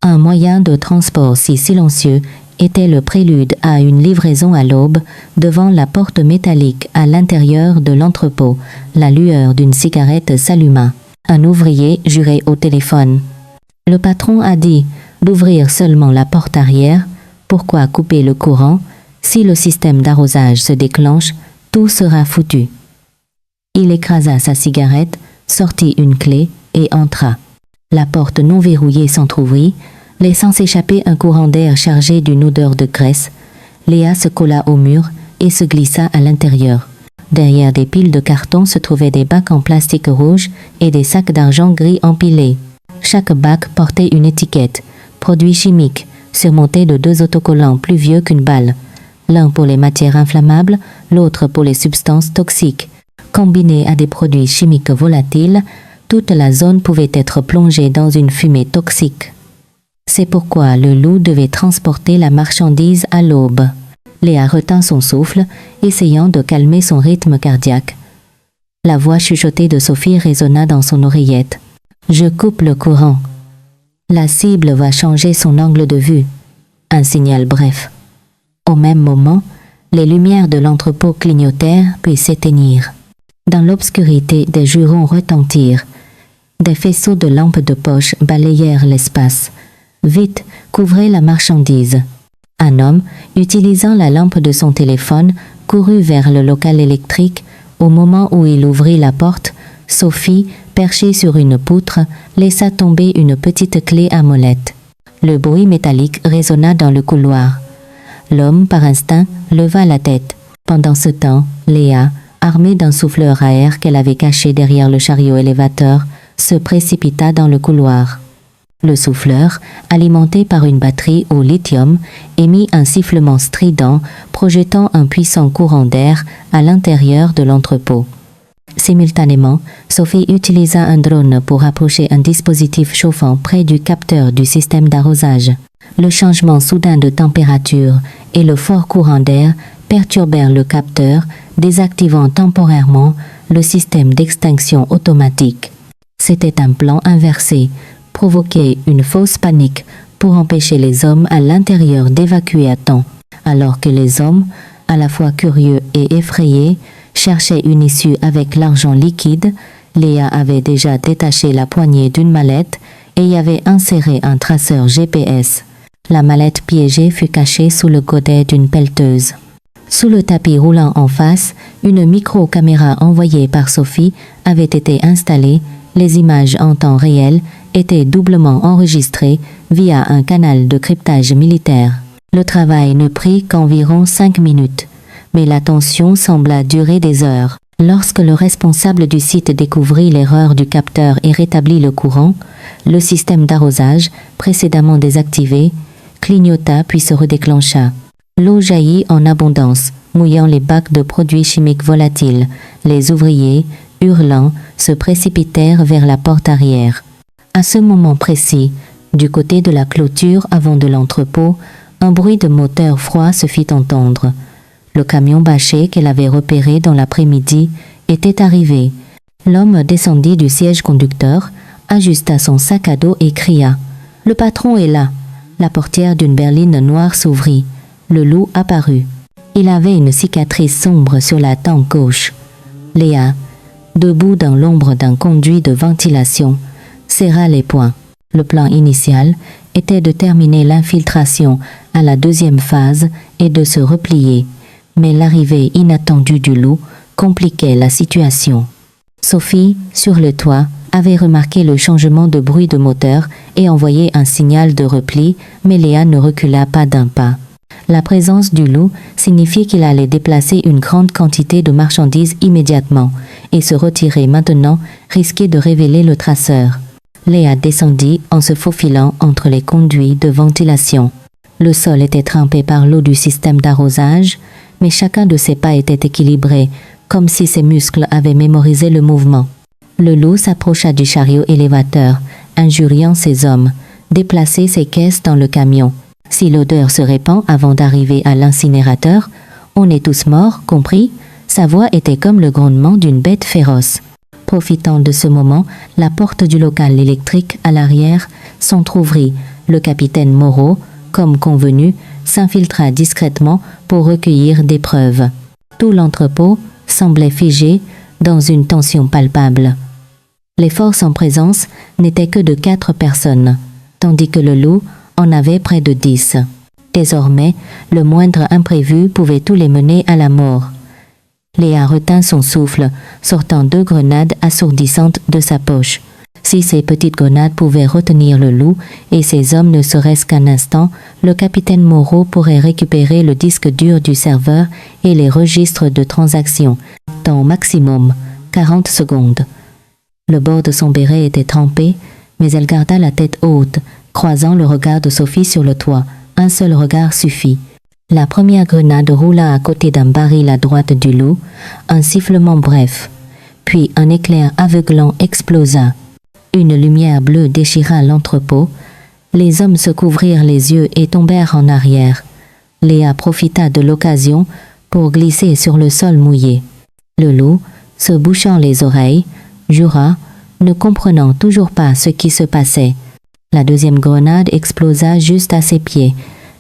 Un moyen de transport si silencieux était le prélude à une livraison à l'aube. Devant la porte métallique à l'intérieur de l'entrepôt, la lueur d'une cigarette s'alluma. Un ouvrier jurait au téléphone. Le patron a dit d'ouvrir seulement la porte arrière. Pourquoi couper le courant? Si le système d'arrosage se déclenche, tout sera foutu. Il écrasa sa cigarette, sortit une clé et entra. La porte non verrouillée s'entr'ouvrit, laissant s'échapper un courant d'air chargé d'une odeur de graisse. Léa se colla au mur et se glissa à l'intérieur. Derrière des piles de carton se trouvaient des bacs en plastique rouge et des sacs d'argent gris empilés. Chaque bac portait une étiquette « Produits chimiques » surmonté de 2 autocollants plus vieux qu'une balle. L'un pour les matières inflammables, l'autre pour les substances toxiques. Combinés à des produits chimiques volatiles, toute la zone pouvait être plongée dans une fumée toxique. C'est pourquoi le loup devait transporter la marchandise à l'aube. Léa retint son souffle, essayant de calmer son rythme cardiaque. La voix chuchotée de Sophie résonna dans son oreillette. « Je coupe le courant. La cible va changer son angle de vue. » Un signal bref. Au même moment, les lumières de l'entrepôt clignotèrent puis s'éteignirent. Dans l'obscurité, des jurons retentirent. Des faisceaux de lampes de poche balayèrent l'espace. Vite, couvrez la marchandise. Un homme, utilisant la lampe de son téléphone, courut vers le local électrique. Au moment où il ouvrit la porte, Sophie, perchée sur une poutre, laissa tomber une petite clé à molette. Le bruit métallique résonna dans le couloir. L'homme, par instinct, leva la tête. Pendant ce temps, Léa, armée d'un souffleur à air qu'elle avait caché derrière le chariot élévateur, se précipita dans le couloir. Le souffleur, alimenté par une batterie au lithium, émit un sifflement strident, projetant un puissant courant d'air à l'intérieur de l'entrepôt. Simultanément, Sophie utilisa un drone pour approcher un dispositif chauffant près du capteur du système d'arrosage. Le changement soudain de température et le fort courant d'air perturbèrent le capteur, désactivant temporairement le système d'extinction automatique. C'était un plan inversé, provoquer une fausse panique pour empêcher les hommes à l'intérieur d'évacuer à temps, alors que les hommes, à la fois curieux et effrayés, cherchaient une issue avec l'argent liquide. Léa avait déjà détaché la poignée d'une mallette et y avait inséré un traceur GPS. La mallette piégée fut cachée sous le godet d'une pelleteuse. Sous le tapis roulant en face, une micro-caméra envoyée par Sophie avait été installée. Les images en temps réel étaient doublement enregistrées via un canal de cryptage militaire. Le travail ne prit qu'environ 5 minutes, mais la tension sembla durer des heures. Lorsque le responsable du site découvrit l'erreur du capteur et rétablit le courant, le système d'arrosage, précédemment désactivé, clignota puis se redéclencha. L'eau jaillit en abondance, mouillant les bacs de produits chimiques volatiles. Les ouvriers, hurlant, se précipitèrent vers la porte arrière. À ce moment précis, du côté de la clôture avant de l'entrepôt, un bruit de moteur froid se fit entendre. Le camion bâché qu'elle avait repéré dans l'après-midi était arrivé. L'homme descendit du siège conducteur, ajusta son sac à dos et cria « Le patron est là !» La portière d'une berline noire s'ouvrit. Le loup apparut. Il avait une cicatrice sombre sur la tempe gauche. Léa, debout dans l'ombre d'un conduit de ventilation, serra les poings. Le plan initial était de terminer l'infiltration à la 2e phase et de se replier, mais l'arrivée inattendue du loup compliquait la situation. Sophie, sur le toit, avait remarqué le changement de bruit de moteur et envoyé un signal de repli, mais Léa ne recula pas d'un pas. La présence du loup signifiait qu'il allait déplacer une grande quantité de marchandises immédiatement, et se retirer maintenant risquait de révéler le traceur. Léa descendit en se faufilant entre les conduits de ventilation. Le sol était trempé par l'eau du système d'arrosage, mais chacun de ses pas était équilibré, comme si ses muscles avaient mémorisé le mouvement. Le loup s'approcha du chariot élévateur, injuriant ses hommes, déplacer ses caisses dans le camion. Si l'odeur se répand avant d'arriver à l'incinérateur, on est tous morts, compris? Sa voix était comme le grondement d'une bête féroce. Profitant de ce moment, la porte du local électrique à l'arrière s'entr'ouvrit. Le capitaine Moreau, comme convenu, s'infiltra discrètement pour recueillir des preuves. Tout l'entrepôt semblait figé dans une tension palpable. Les forces en présence n'étaient que de 4 personnes, tandis que le loup en avait près de 10. Désormais, le moindre imprévu pouvait tous les mener à la mort. Léa retint son souffle, sortant 2 grenades assourdissantes de sa poche. Si ces petites grenades pouvaient retenir le loup et ses hommes ne serait-ce qu'un instant, le capitaine Moreau pourrait récupérer le disque dur du serveur et les registres de transactions, dans au maximum 40 secondes. Le bord de son béret était trempé, mais elle garda la tête haute, croisant le regard de Sophie sur le toit. Un seul regard suffit. La première grenade roula à côté d'un baril à droite du loup, un sifflement bref, puis un éclair aveuglant explosa. Une lumière bleue déchira l'entrepôt. Les hommes se couvrirent les yeux et tombèrent en arrière. Léa profita de l'occasion pour glisser sur le sol mouillé. Le loup, se bouchant les oreilles, jura, ne comprenant toujours pas ce qui se passait. La deuxième grenade explosa juste à ses pieds.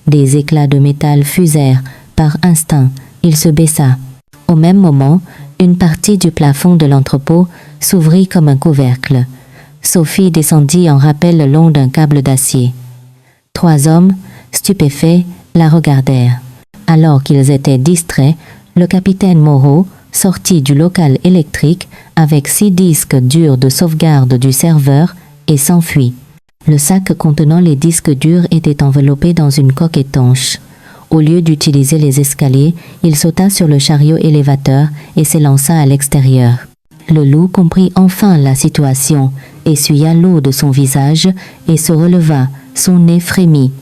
Des éclats de métal fusèrent. Par instinct, il se baissa. Au même moment, une partie du plafond de l'entrepôt s'ouvrit comme un couvercle. Sophie descendit en rappel le long d'un câble d'acier. 3 hommes, stupéfaits, la regardèrent. Alors qu'ils étaient distraits, le capitaine Moreau sortit du local électrique avec 6 disques durs de sauvegarde du serveur et s'enfuit. Le sac contenant les disques durs était enveloppé dans une coque étanche. Au lieu d'utiliser les escaliers, il sauta sur le chariot élévateur et s'élança à l'extérieur. Le loup comprit enfin la situation, essuya l'eau de son visage et se releva, son nez frémit.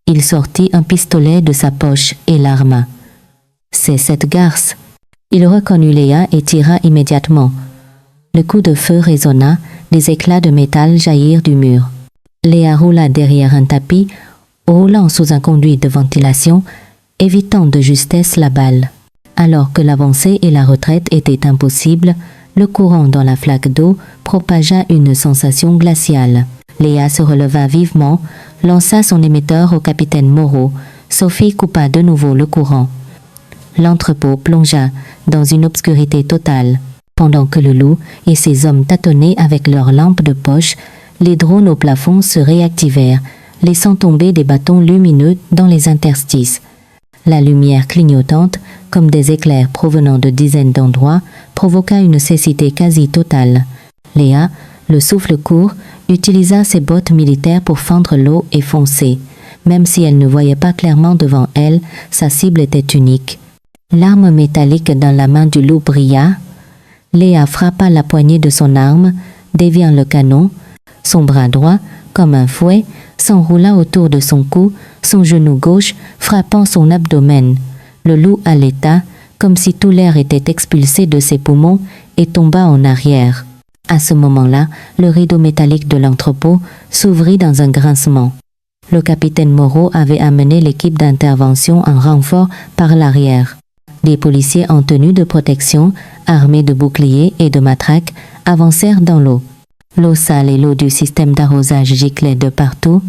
Il sortit un pistolet de sa poche et l'arma. « C'est cette garce !» Il reconnut Léa et tira immédiatement. Le coup de feu résonna, des éclats de métal jaillirent du mur. Léa roula derrière un tapis, roulant sous un conduit de ventilation, évitant de justesse la balle. Alors que l'avancée et la retraite étaient impossibles, le courant dans la flaque d'eau propagea une sensation glaciale. Léa se releva vivement, lança son émetteur au capitaine Moreau. Sophie coupa de nouveau le courant. L'entrepôt plongea dans une obscurité totale. Pendant que le loup et ses hommes tâtonnaient avec leurs lampes de poche, les drones au plafond se réactivèrent, laissant tomber des bâtons lumineux dans les interstices. La lumière clignotante, comme des éclairs provenant de dizaines d'endroits, provoqua une cécité quasi totale. Léa, le souffle court, utilisa ses bottes militaires pour fendre l'eau et foncer. Même si elle ne voyait pas clairement devant elle, sa cible était unique. L'arme métallique dans la main du loup brilla. Léa frappa la poignée de son arme, déviant le canon. Son bras droit, comme un fouet, s'enroula autour de son cou, son genou gauche frappant son abdomen. Le loup haleta, comme si tout l'air était expulsé de ses poumons, et tomba en arrière. À ce moment-là, le rideau métallique de l'entrepôt s'ouvrit dans un grincement. Le capitaine Moreau avait amené l'équipe d'intervention en renfort par l'arrière. Des policiers en tenue de protection, armés de boucliers et de matraques, avancèrent dans l'eau. L'eau sale et l'eau du système d'arrosage giclaient de partout.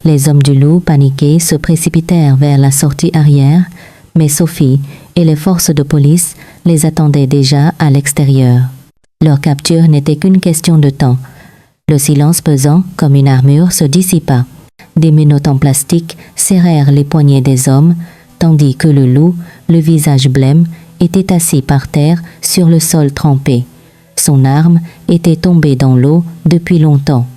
Les hommes du loup, paniqués, se précipitèrent vers la sortie arrière, mais Sophie et les forces de police les attendaient déjà à l'extérieur. Leur capture n'était qu'une question de temps. Le silence pesant, comme une armure, se dissipa. Des menottes en plastique serrèrent les poignets des hommes, tandis que le loup, le visage blême, était assis par terre sur le sol trempé. Son arme était tombée dans l'eau depuis longtemps.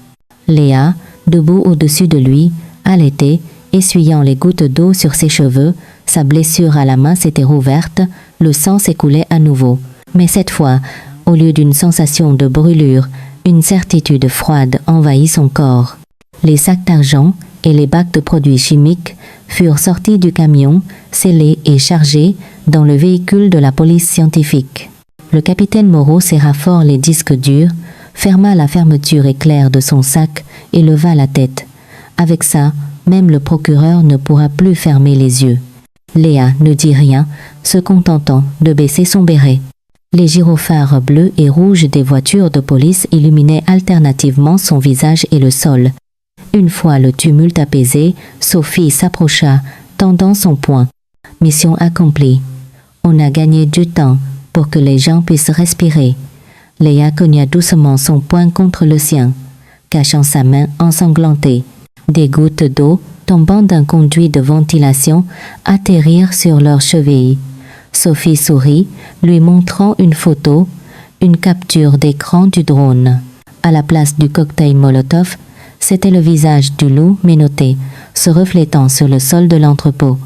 Léa, debout au-dessus de lui, allaitait, essuyant les gouttes d'eau sur ses cheveux. Sa blessure à la main s'était rouverte, le sang s'écoulait à nouveau. Mais cette fois, au lieu d'une sensation de brûlure, une certitude froide envahit son corps. Les sacs d'argent et les bacs de produits chimiques furent sortis du camion, scellés et chargés dans le véhicule de la police scientifique. Le capitaine Moreau serra fort les disques durs, ferma la fermeture éclair de son sac et leva la tête. Avec ça, même le procureur ne pourra plus fermer les yeux. Léa ne dit rien, se contentant de baisser son béret. Les gyrophares bleus et rouges des voitures de police illuminaient alternativement son visage et le sol. Une fois le tumulte apaisé, Sophie s'approcha, tendant son poing. Mission accomplie. On a gagné du temps pour que les gens puissent respirer. Léa cogna doucement son poing contre le sien, cachant sa main ensanglantée. Des gouttes d'eau, tombant d'un conduit de ventilation, atterrirent sur leurs chevilles. Sophie sourit, lui montrant une photo, une capture d'écran du drone. À la place du cocktail Molotov, c'était le visage du loup menotté, se reflétant sur le sol de l'entrepôt.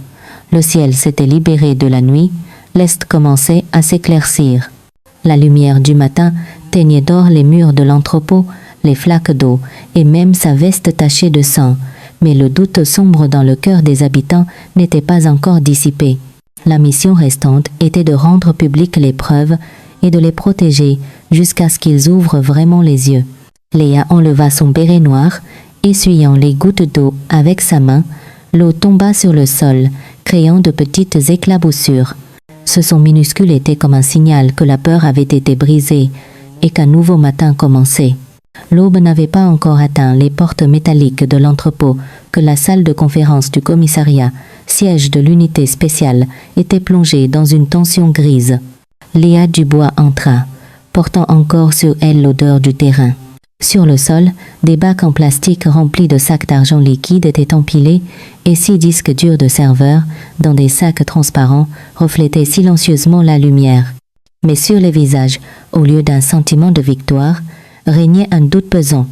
Le ciel s'était libéré de la nuit, l'est commençait à s'éclaircir. La lumière du matin teignait d'or les murs de l'entrepôt, les flaques d'eau et même sa veste tachée de sang. Mais le doute sombre dans le cœur des habitants n'était pas encore dissipé. La mission restante était de rendre publiques les preuves et de les protéger jusqu'à ce qu'ils ouvrent vraiment les yeux. Léa enleva son béret noir, essuyant les gouttes d'eau avec sa main. L'eau tomba sur le sol, créant de petites éclaboussures. Ce son minuscule était comme un signal que la peur avait été brisée et qu'un nouveau matin commençait. L'aube n'avait pas encore atteint les portes métalliques de l'entrepôt que la salle de conférence du commissariat, siège de l'unité spéciale, était plongée dans une tension grise. Léa Dubois entra, portant encore sur elle l'odeur du terrain. Sur le sol, des bacs en plastique remplis de sacs d'argent liquide étaient empilés et 6 disques durs de serveur, dans des sacs transparents, reflétaient silencieusement la lumière. Mais sur les visages, au lieu d'un sentiment de victoire, régnait un doute pesant.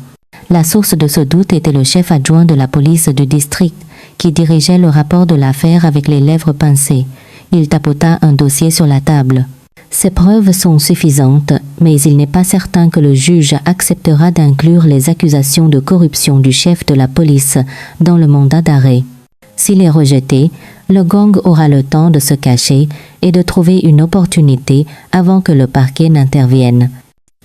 La source de ce doute était le chef adjoint de la police du district, qui dirigeait le rapport de l'affaire avec les lèvres pincées. Il tapota un dossier sur la table. Ces preuves sont suffisantes, mais il n'est pas certain que le juge acceptera d'inclure les accusations de corruption du chef de la police dans le mandat d'arrêt. S'il est rejeté, le gang aura le temps de se cacher et de trouver une opportunité avant que le parquet n'intervienne.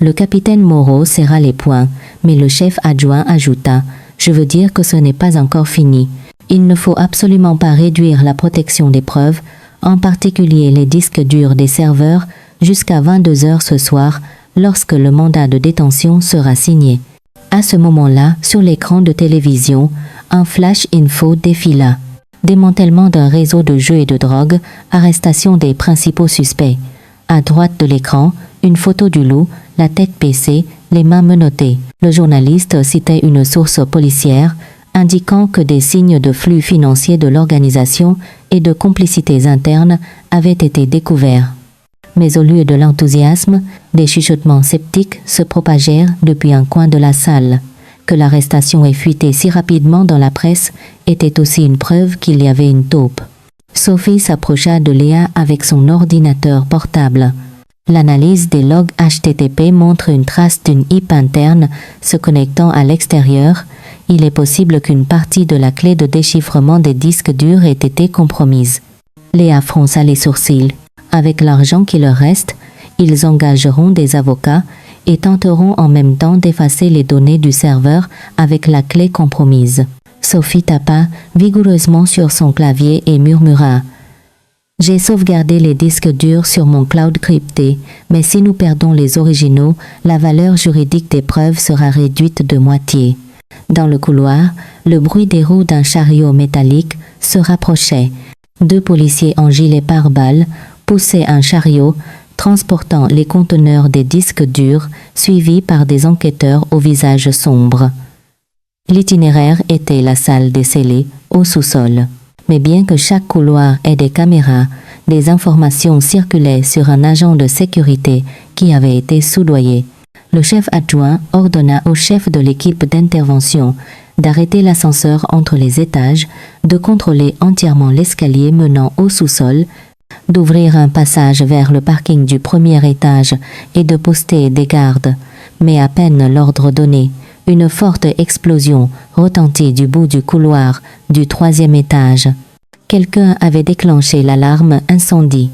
Le capitaine Moreau serra les poings, mais le chef adjoint ajouta « Je veux dire que ce n'est pas encore fini. Il ne faut absolument pas réduire la protection des preuves, en particulier les disques durs des serveurs, jusqu'à 22 heures ce soir, lorsque le mandat de détention sera signé. » À ce moment-là, sur l'écran de télévision, un flash info défila. Démantèlement d'un réseau de jeux et de drogue, arrestation des principaux suspects. À droite de l'écran, une photo du loup, la tête baissée, les mains menottées. Le journaliste citait une source policière, indiquant que des signes de flux financiers de l'organisation et de complicités internes avaient été découverts. Mais au lieu de l'enthousiasme, des chuchotements sceptiques se propagèrent depuis un coin de la salle. Que l'arrestation ait fuité si rapidement dans la presse était aussi une preuve qu'il y avait une taupe. Sophie s'approcha de Léa avec son ordinateur portable. L'analyse des logs HTTP montre une trace d'une IP interne se connectant à l'extérieur. Il est possible qu'une partie de la clé de déchiffrement des disques durs ait été compromise. Léa fronça les sourcils. Avec l'argent qui leur reste, ils engageront des avocats et tenteront en même temps d'effacer les données du serveur avec la clé compromise. Sophie tapa vigoureusement sur son clavier et murmura « J'ai sauvegardé les disques durs sur mon cloud crypté, mais si nous perdons les originaux, la valeur juridique des preuves sera réduite de moitié. » Dans le couloir, le bruit des roues d'un chariot métallique se rapprochait. 2 policiers en gilet pare-balles poussaient un chariot transportant les conteneurs des disques durs, suivis par des enquêteurs au visage sombre. L'itinéraire était la salle des scellés, au sous-sol. Mais bien que chaque couloir ait des caméras, des informations circulaient sur un agent de sécurité qui avait été soudoyé. Le chef adjoint ordonna au chef de l'équipe d'intervention d'arrêter l'ascenseur entre les étages, de contrôler entièrement l'escalier menant au sous-sol, d'ouvrir un passage vers le parking du premier étage et de poster des gardes. Mais à peine l'ordre donné, une forte explosion retentit du bout du couloir du troisième étage. Quelqu'un avait déclenché l'alarme incendie.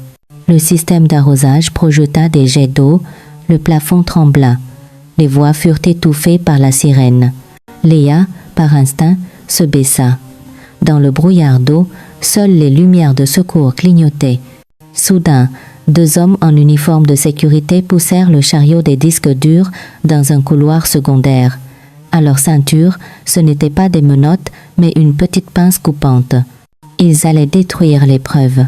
Le système d'arrosage projeta des jets d'eau, le plafond trembla. Les voix furent étouffées par la sirène. Léa, par instinct, se baissa. Dans le brouillard d'eau, seules les lumières de secours clignotaient. Soudain, 2 hommes en uniforme de sécurité poussèrent le chariot des disques durs dans un couloir secondaire. À leur ceinture, ce n'étaient pas des menottes, mais une petite pince coupante. Ils allaient détruire les preuves.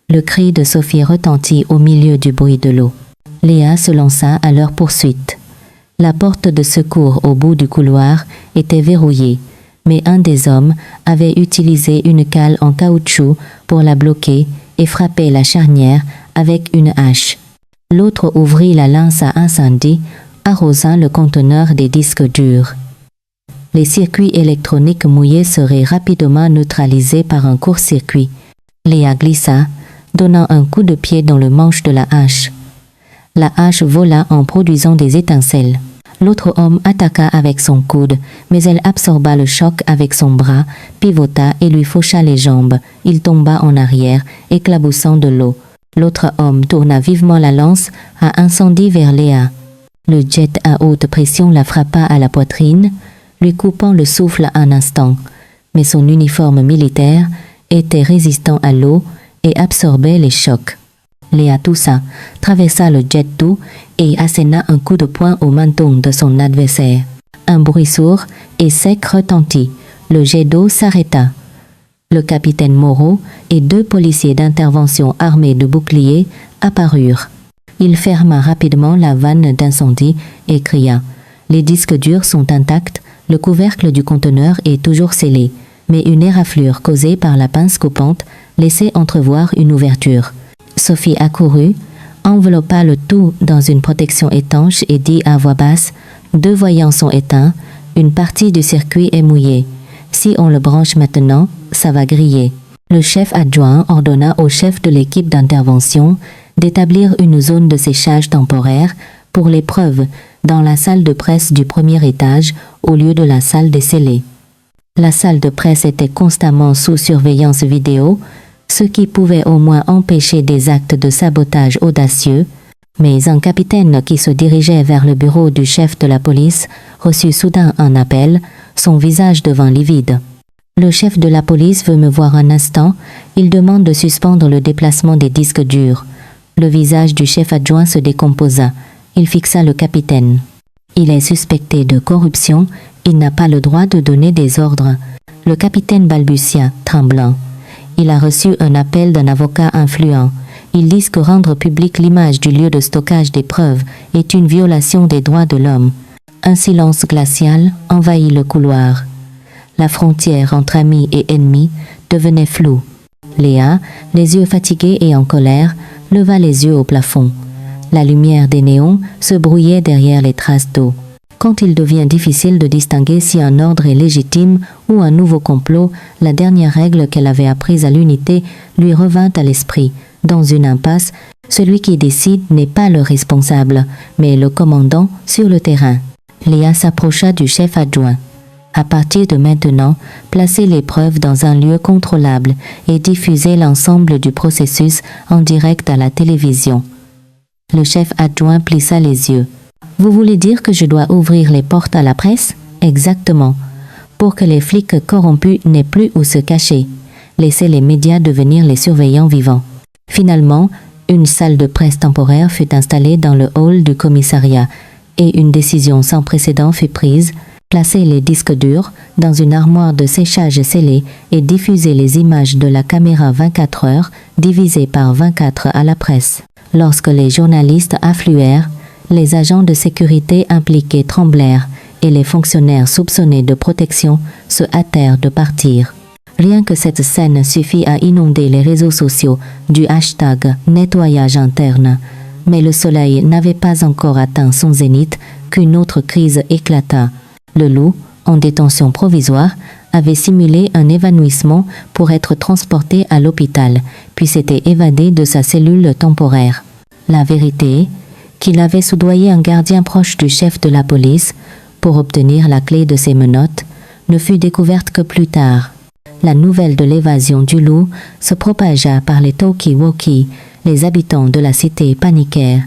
Le cri de Sophie retentit au milieu du bruit de l'eau. Léa se lança à leur poursuite. La porte de secours au bout du couloir était verrouillée, mais un des hommes avait utilisé une cale en caoutchouc pour la bloquer et frapper la charnière avec une hache. L'autre ouvrit la lance à incendie, arrosant le conteneur des disques durs. Les circuits électroniques mouillés seraient rapidement neutralisés par un court-circuit. Léa glissa, donnant un coup de pied dans le manche de la hache. La hache vola en produisant des étincelles. L'autre homme attaqua avec son coude, mais elle absorba le choc avec son bras, pivota et lui faucha les jambes. Il tomba en arrière, éclaboussant de l'eau. L'autre homme tourna vivement la lance à incendie vers Léa. Le jet à haute pression la frappa à la poitrine, lui coupant le souffle un instant. Mais son uniforme militaire était résistant à l'eau et absorbait les chocs. Léa toussa, traversa le jet d'eau et asséna un coup de poing au menton de son adversaire. Un bruit sourd et sec retentit. Le jet d'eau s'arrêta. Le capitaine Moreau et 2 policiers d'intervention armés de boucliers apparurent. Il ferma rapidement la vanne d'incendie et cria « Les disques durs sont intacts, le couvercle du conteneur est toujours scellé, mais une éraflure causée par la pince coupante laissait entrevoir une ouverture. » Sophie accourut, enveloppa le tout dans une protection étanche et dit à voix basse « 2 voyants sont éteints, une partie du circuit est mouillée. Si on le branche maintenant, ça va griller. » Le chef adjoint ordonna au chef de l'équipe d'intervention d'établir une zone de séchage temporaire pour les preuves dans la salle de presse du premier étage au lieu de la salle des scellés. La salle de presse était constamment sous surveillance vidéo, ce qui pouvait au moins empêcher des actes de sabotage audacieux, mais un capitaine qui se dirigeait vers le bureau du chef de la police reçut soudain un appel, son visage devint livide. « Le chef de la police veut me voir un instant, il demande de suspendre le déplacement des disques durs. » Le visage du chef adjoint se décomposa. Il fixa le capitaine. « Il est suspecté de corruption, il n'a pas le droit de donner des ordres. » Le capitaine balbutia, tremblant. Il a reçu un appel d'un avocat influent. Ils disent que rendre publique l'image du lieu de stockage des preuves est une violation des droits de l'homme. Un silence glacial envahit le couloir. La frontière entre amis et ennemis devenait floue. Léa, les yeux fatigués et en colère, leva les yeux au plafond. La lumière des néons se brouillait derrière les traces d'eau. Quand il devient difficile de distinguer si un ordre est légitime ou un nouveau complot, la dernière règle qu'elle avait apprise à l'unité lui revint à l'esprit. Dans une impasse, celui qui décide n'est pas le responsable, mais le commandant sur le terrain. Léa s'approcha du chef adjoint. À partir de maintenant, placez les preuves dans un lieu contrôlable et diffusez l'ensemble du processus en direct à la télévision. Le chef adjoint plissa les yeux. « Vous voulez dire que je dois ouvrir les portes à la presse ? » « Exactement. Pour que les flics corrompus n'aient plus où se cacher. Laissez les médias devenir les surveillants vivants. » Finalement, une salle de presse temporaire fut installée dans le hall du commissariat et une décision sans précédent fut prise. Placer les disques durs dans une armoire de séchage scellée et diffuser les images de la caméra 24 heures divisées par 24 à la presse. Lorsque les journalistes affluèrent, les agents de sécurité impliqués tremblèrent et les fonctionnaires soupçonnés de protection se hâtèrent de partir. « Rien que cette scène suffit à inonder les réseaux sociaux du hashtag nettoyage interne. Mais le soleil n'avait pas encore atteint son zénith qu'une autre crise éclata. Le loup, en détention provisoire, avait simulé un évanouissement pour être transporté à l'hôpital, puis s'était évadé de sa cellule temporaire. La vérité est qu'il avait soudoyé un gardien proche du chef de la police pour obtenir la clé de ses menottes, ne fut découverte que plus tard. La nouvelle de l'évasion du loup se propagea par les talkie-walkie. Les habitants de la cité paniquèrent.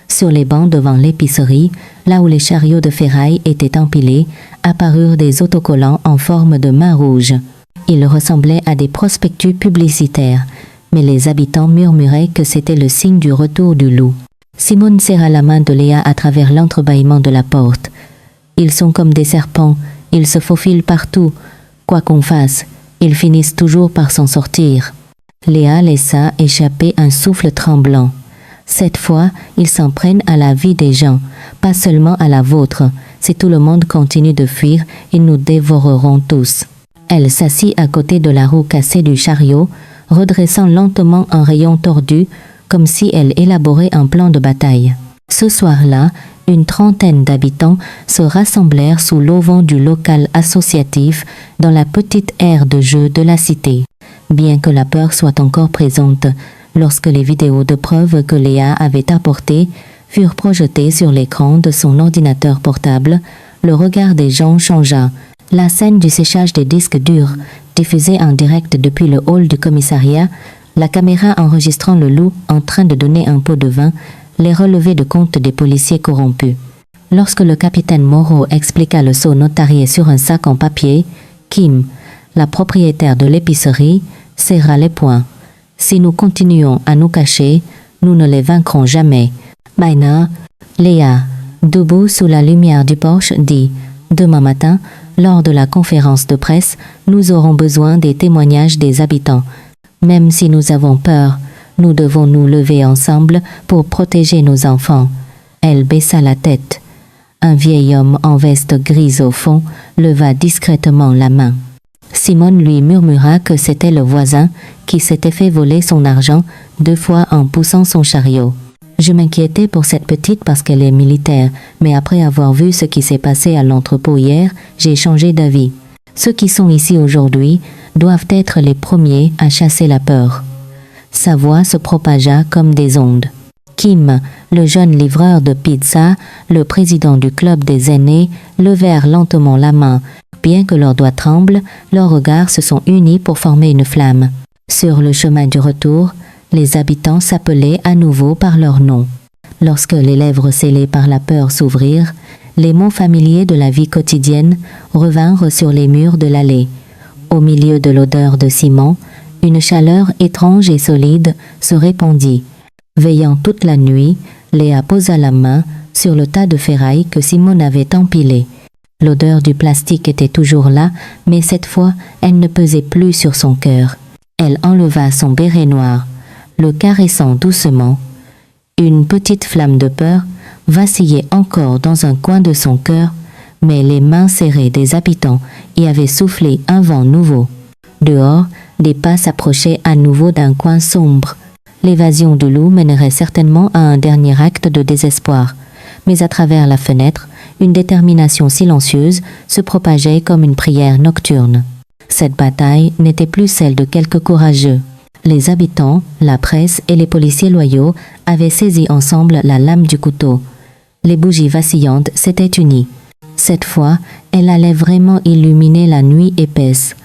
Sur les bancs devant l'épicerie, là où les chariots de ferraille étaient empilés, apparurent des autocollants en forme de main rouge. Ils ressemblaient à des prospectus publicitaires, mais les habitants murmuraient que c'était le signe du retour du loup. Simone serra la main de Léa à travers l'entrebâillement de la porte. Ils sont comme des serpents, ils se faufilent partout. Quoi qu'on fasse, ils finissent toujours par s'en sortir. Léa laissa échapper un souffle tremblant. Cette fois, ils s'en prennent à la vie des gens, pas seulement à la vôtre. Si tout le monde continue de fuir, ils nous dévoreront tous. Elle s'assit à côté de la roue cassée du chariot, redressant lentement un rayon tordu, comme si elle élaborait un plan de bataille. Ce soir-là, une trentaine d'habitants se rassemblèrent sous l'auvent du local associatif dans la petite aire de jeu de la cité. Bien que la peur soit encore présente, lorsque les vidéos de preuve que Léa avait apportées furent projetées sur l'écran de son ordinateur portable, le regard des gens changea. La scène du séchage des disques durs, diffusée en direct depuis le hall du commissariat, la caméra enregistrant le loup en train de donner un pot de vin, les relevés de compte des policiers corrompus. Lorsque le capitaine Moreau expliqua le sceau notarié sur un sac en papier, Kim, la propriétaire de l'épicerie, serra les poings. Si nous continuons à nous cacher, nous ne les vaincrons jamais. Maina, Léa, debout sous la lumière du porche, dit « Demain matin, lors de la conférence de presse, nous aurons besoin des témoignages des habitants. Même si nous avons peur, nous devons nous lever ensemble pour protéger nos enfants. » Elle baissa la tête. Un vieil homme en veste grise au fond leva discrètement la main. Simone lui murmura que c'était le voisin qui s'était fait voler son argent 2 fois en poussant son chariot. Je m'inquiétais pour cette petite parce qu'elle est militaire, mais après avoir vu ce qui s'est passé à l'entrepôt hier, j'ai changé d'avis. Ceux qui sont ici aujourd'hui doivent être les premiers à chasser la peur. Sa voix se propagea comme des ondes. Kim, le jeune livreur de pizza, le président du club des aînés, levèrent lentement la main. Bien que leurs doigts tremblent, leurs regards se sont unis pour former une flamme. Sur le chemin du retour, les habitants s'appelaient à nouveau par leur nom. Lorsque les lèvres scellées par la peur s'ouvrirent, les mots familiers de la vie quotidienne revinrent sur les murs de l'allée. Au milieu de l'odeur de ciment, une chaleur étrange et solide se répandit. Veillant toute la nuit, Léa posa la main sur le tas de ferraille que Simone avait empilé. L'odeur du plastique était toujours là, mais cette fois, elle ne pesait plus sur son cœur. Elle enleva son béret noir, le caressant doucement. Une petite flamme de peur vacillait encore dans un coin de son cœur, mais les mains serrées des habitants y avaient soufflé un vent nouveau. Dehors, des pas s'approchaient à nouveau d'un coin sombre. L'évasion du loup mènerait certainement à un dernier acte de désespoir. Mais à travers la fenêtre, une détermination silencieuse se propageait comme une prière nocturne. Cette bataille n'était plus celle de quelques courageux. Les habitants, la presse et les policiers loyaux avaient saisi ensemble la lame du couteau. Les bougies vacillantes s'étaient unies. Cette fois, elle allait vraiment illuminer la nuit épaisse.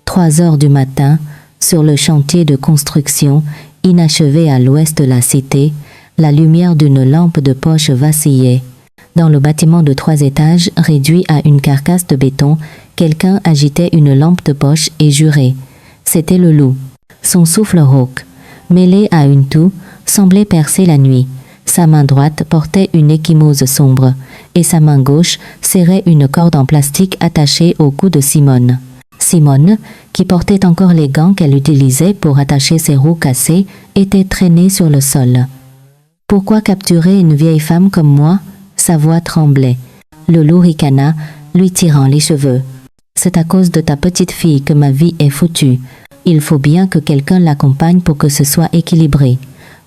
3 heures du matin, sur le chantier de construction, inachevé à l'ouest de la cité, la lumière d'une lampe de poche vacillait. Dans le bâtiment de 3 étages, réduit à une carcasse de béton, quelqu'un agitait une lampe de poche et jurait. C'était le loup. Son souffle rauque, mêlé à une toux, semblait percer la nuit. Sa main droite portait une échymose sombre, et sa main gauche serrait une corde en plastique attachée au cou de Simone. Simone, qui portait encore les gants qu'elle utilisait pour attacher ses roues cassées, était traînée sur le sol. « Pourquoi capturer une vieille femme comme moi ?» Sa voix tremblait. Le loup ricana, lui tirant les cheveux. C'est à cause de ta petite fille que ma vie est foutue. Il faut bien que quelqu'un l'accompagne pour que ce soit équilibré.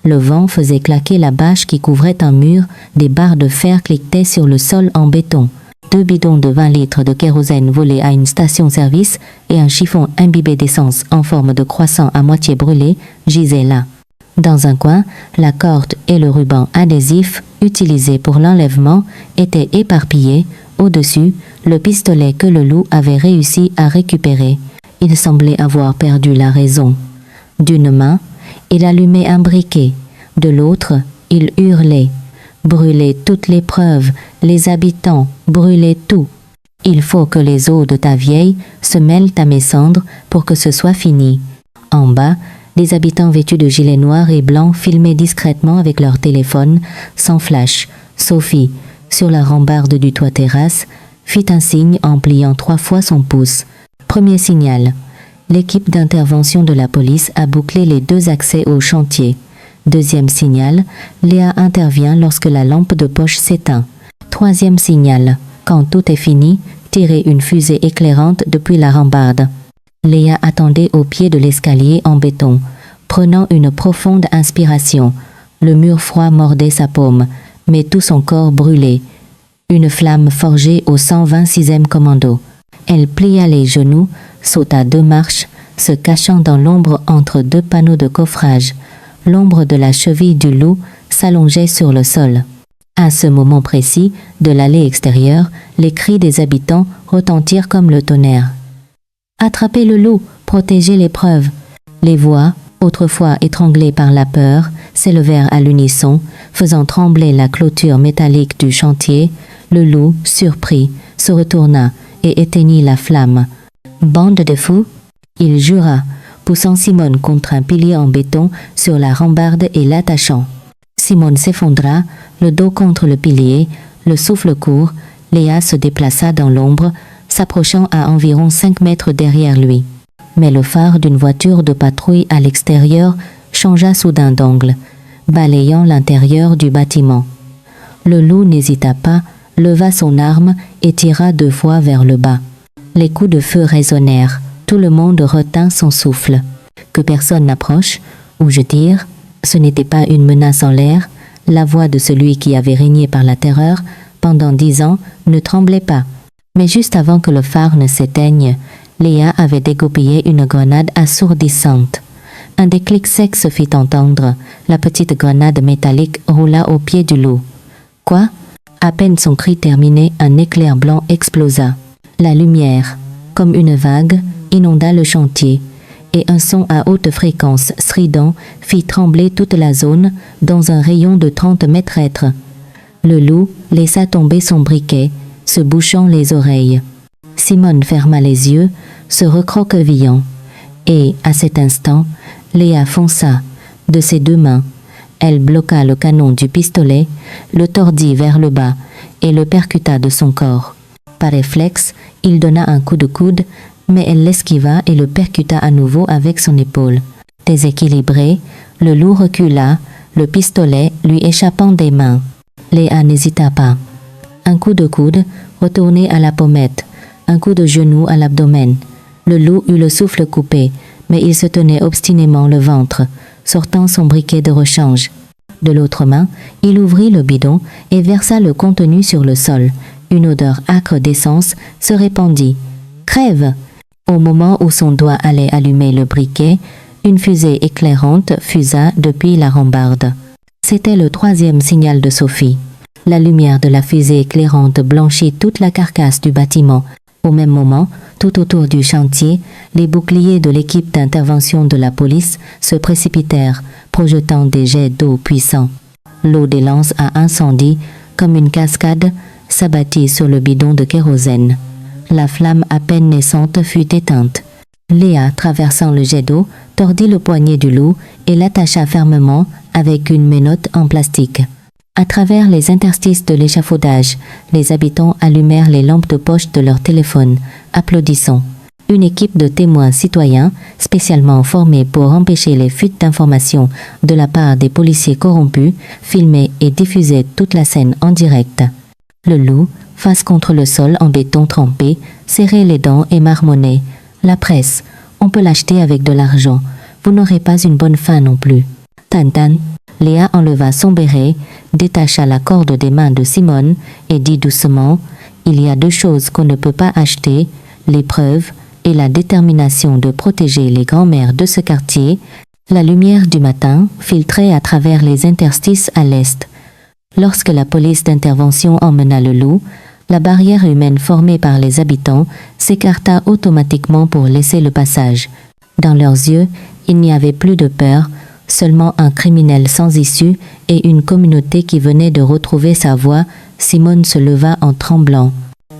Le vent faisait claquer la bâche qui couvrait un mur, des barres de fer cliquetaient sur le sol en béton. 2 bidons de 20 litres de kérosène volés à une station-service et un chiffon imbibé d'essence en forme de croissant à moitié brûlé gisaient là. Dans un coin, la corde et le ruban adhésif utilisés pour l'enlèvement étaient éparpillés. Au-dessus, le pistolet que le loup avait réussi à récupérer. Il semblait avoir perdu la raison. D'une main, il allumait un briquet. De l'autre, il hurlait. Brûlez toutes les preuves, les habitants, brûlez tout. Il faut que les os de ta vieille se mêlent à mes cendres pour que ce soit fini. En bas, des habitants vêtus de gilets noirs et blancs filmaient discrètement avec leur téléphone, sans flash. Sophie, sur la rambarde du toit terrasse, fit un signe en pliant 3 fois son pouce. Premier signal. L'équipe d'intervention de la police a bouclé les 2 accès au chantier. Deuxième signal, Léa intervient lorsque la lampe de poche s'éteint. Troisième signal, quand tout est fini, tirez une fusée éclairante depuis la rambarde. Léa attendait au pied de l'escalier en béton, prenant une profonde inspiration. Le mur froid mordait sa paume, mais tout son corps brûlait. Une flamme forgée au 126e commando. Elle plia les genoux, sauta 2 marches, se cachant dans l'ombre entre 2 panneaux de coffrage. L'ombre de la cheville du loup s'allongeait sur le sol. À ce moment précis, de l'allée extérieure, les cris des habitants retentirent comme le tonnerre. « Attrapez le loup, protégez les preuves !» Les voix, autrefois étranglées par la peur, s'élevèrent à l'unisson, faisant trembler la clôture métallique du chantier. Le loup, surpris, se retourna et éteignit la flamme. « Bande de fous !» il jura, poussant Simone contre un pilier en béton sur la rambarde et l'attachant. Simone s'effondra, le dos contre le pilier, le souffle court. Léa se déplaça dans l'ombre, s'approchant à environ 5 mètres derrière lui. Mais le phare d'une voiture de patrouille à l'extérieur changea soudain d'angle, balayant l'intérieur du bâtiment. Le loup n'hésita pas, leva son arme et tira 2 fois vers le bas. Les coups de feu résonnèrent. Tout le monde retint son souffle. Que personne n'approche, ou je tire, ce n'était pas une menace en l'air. La voix de celui qui avait régné par la terreur pendant 10 ans ne tremblait pas. Mais juste avant que le phare ne s'éteigne, Léa avait dégoupillé une grenade assourdissante. Un déclic sec se fit entendre. La petite grenade métallique roula au pied du loup. Quoi ? À peine son cri terminé, un éclair blanc explosa. La lumière, comme une vague, inonda le chantier, et un son à haute fréquence strident fit trembler toute la zone dans un rayon de 30 mètres. Le loup laissa tomber son briquet, se bouchant les oreilles. Simone ferma les yeux, se recroquevillant, et, à cet instant, Léa fonça, de ses 2 mains. Elle bloqua le canon du pistolet, le tordit vers le bas, et le percuta de son corps. Par réflexe, il donna un coup de coude, mais elle l'esquiva et le percuta à nouveau avec son épaule. Déséquilibré, le loup recula, le pistolet lui échappant des mains. Léa n'hésita pas. Un coup de coude, retourné à la pommette, un coup de genou à l'abdomen. Le loup eut le souffle coupé, mais il se tenait obstinément le ventre, sortant son briquet de rechange. De l'autre main, il ouvrit le bidon et versa le contenu sur le sol. Une odeur âcre d'essence se répandit. « Crève !» Au moment où son doigt allait allumer le briquet, une fusée éclairante fusa depuis la rambarde. C'était le 3e signal de Sophie. La lumière de la fusée éclairante blanchit toute la carcasse du bâtiment. Au même moment, tout autour du chantier, les boucliers de l'équipe d'intervention de la police se précipitèrent, projetant des jets d'eau puissants. L'eau des lances à incendie, comme une cascade, s'abattit sur le bidon de kérosène. La flamme à peine naissante fut éteinte. Léa, traversant le jet d'eau, tordit le poignet du loup et l'attacha fermement avec une menotte en plastique. À travers les interstices de l'échafaudage, les habitants allumèrent les lampes de poche de leur téléphone, applaudissant. Une équipe de témoins citoyens, spécialement formée pour empêcher les fuites d'informations de la part des policiers corrompus, filmait et diffusait toute la scène en direct. Le loup, face contre le sol en béton trempé, serrait les dents et marmonnait. La presse, on peut l'acheter avec de l'argent. Vous n'aurez pas une bonne fin non plus. Tan. Léa enleva son béret, détacha la corde des mains de Simone et dit doucement « Il y a deux choses qu'on ne peut pas acheter, l'épreuve et la détermination de protéger les grands-mères de ce quartier. » La lumière du matin filtrait à travers les interstices à l'est. Lorsque la police d'intervention emmena le loup, la barrière humaine formée par les habitants s'écarta automatiquement pour laisser le passage. Dans leurs yeux, il n'y avait plus de peur, seulement un criminel sans issue et une communauté qui venait de retrouver sa voix. Simone se leva en tremblant.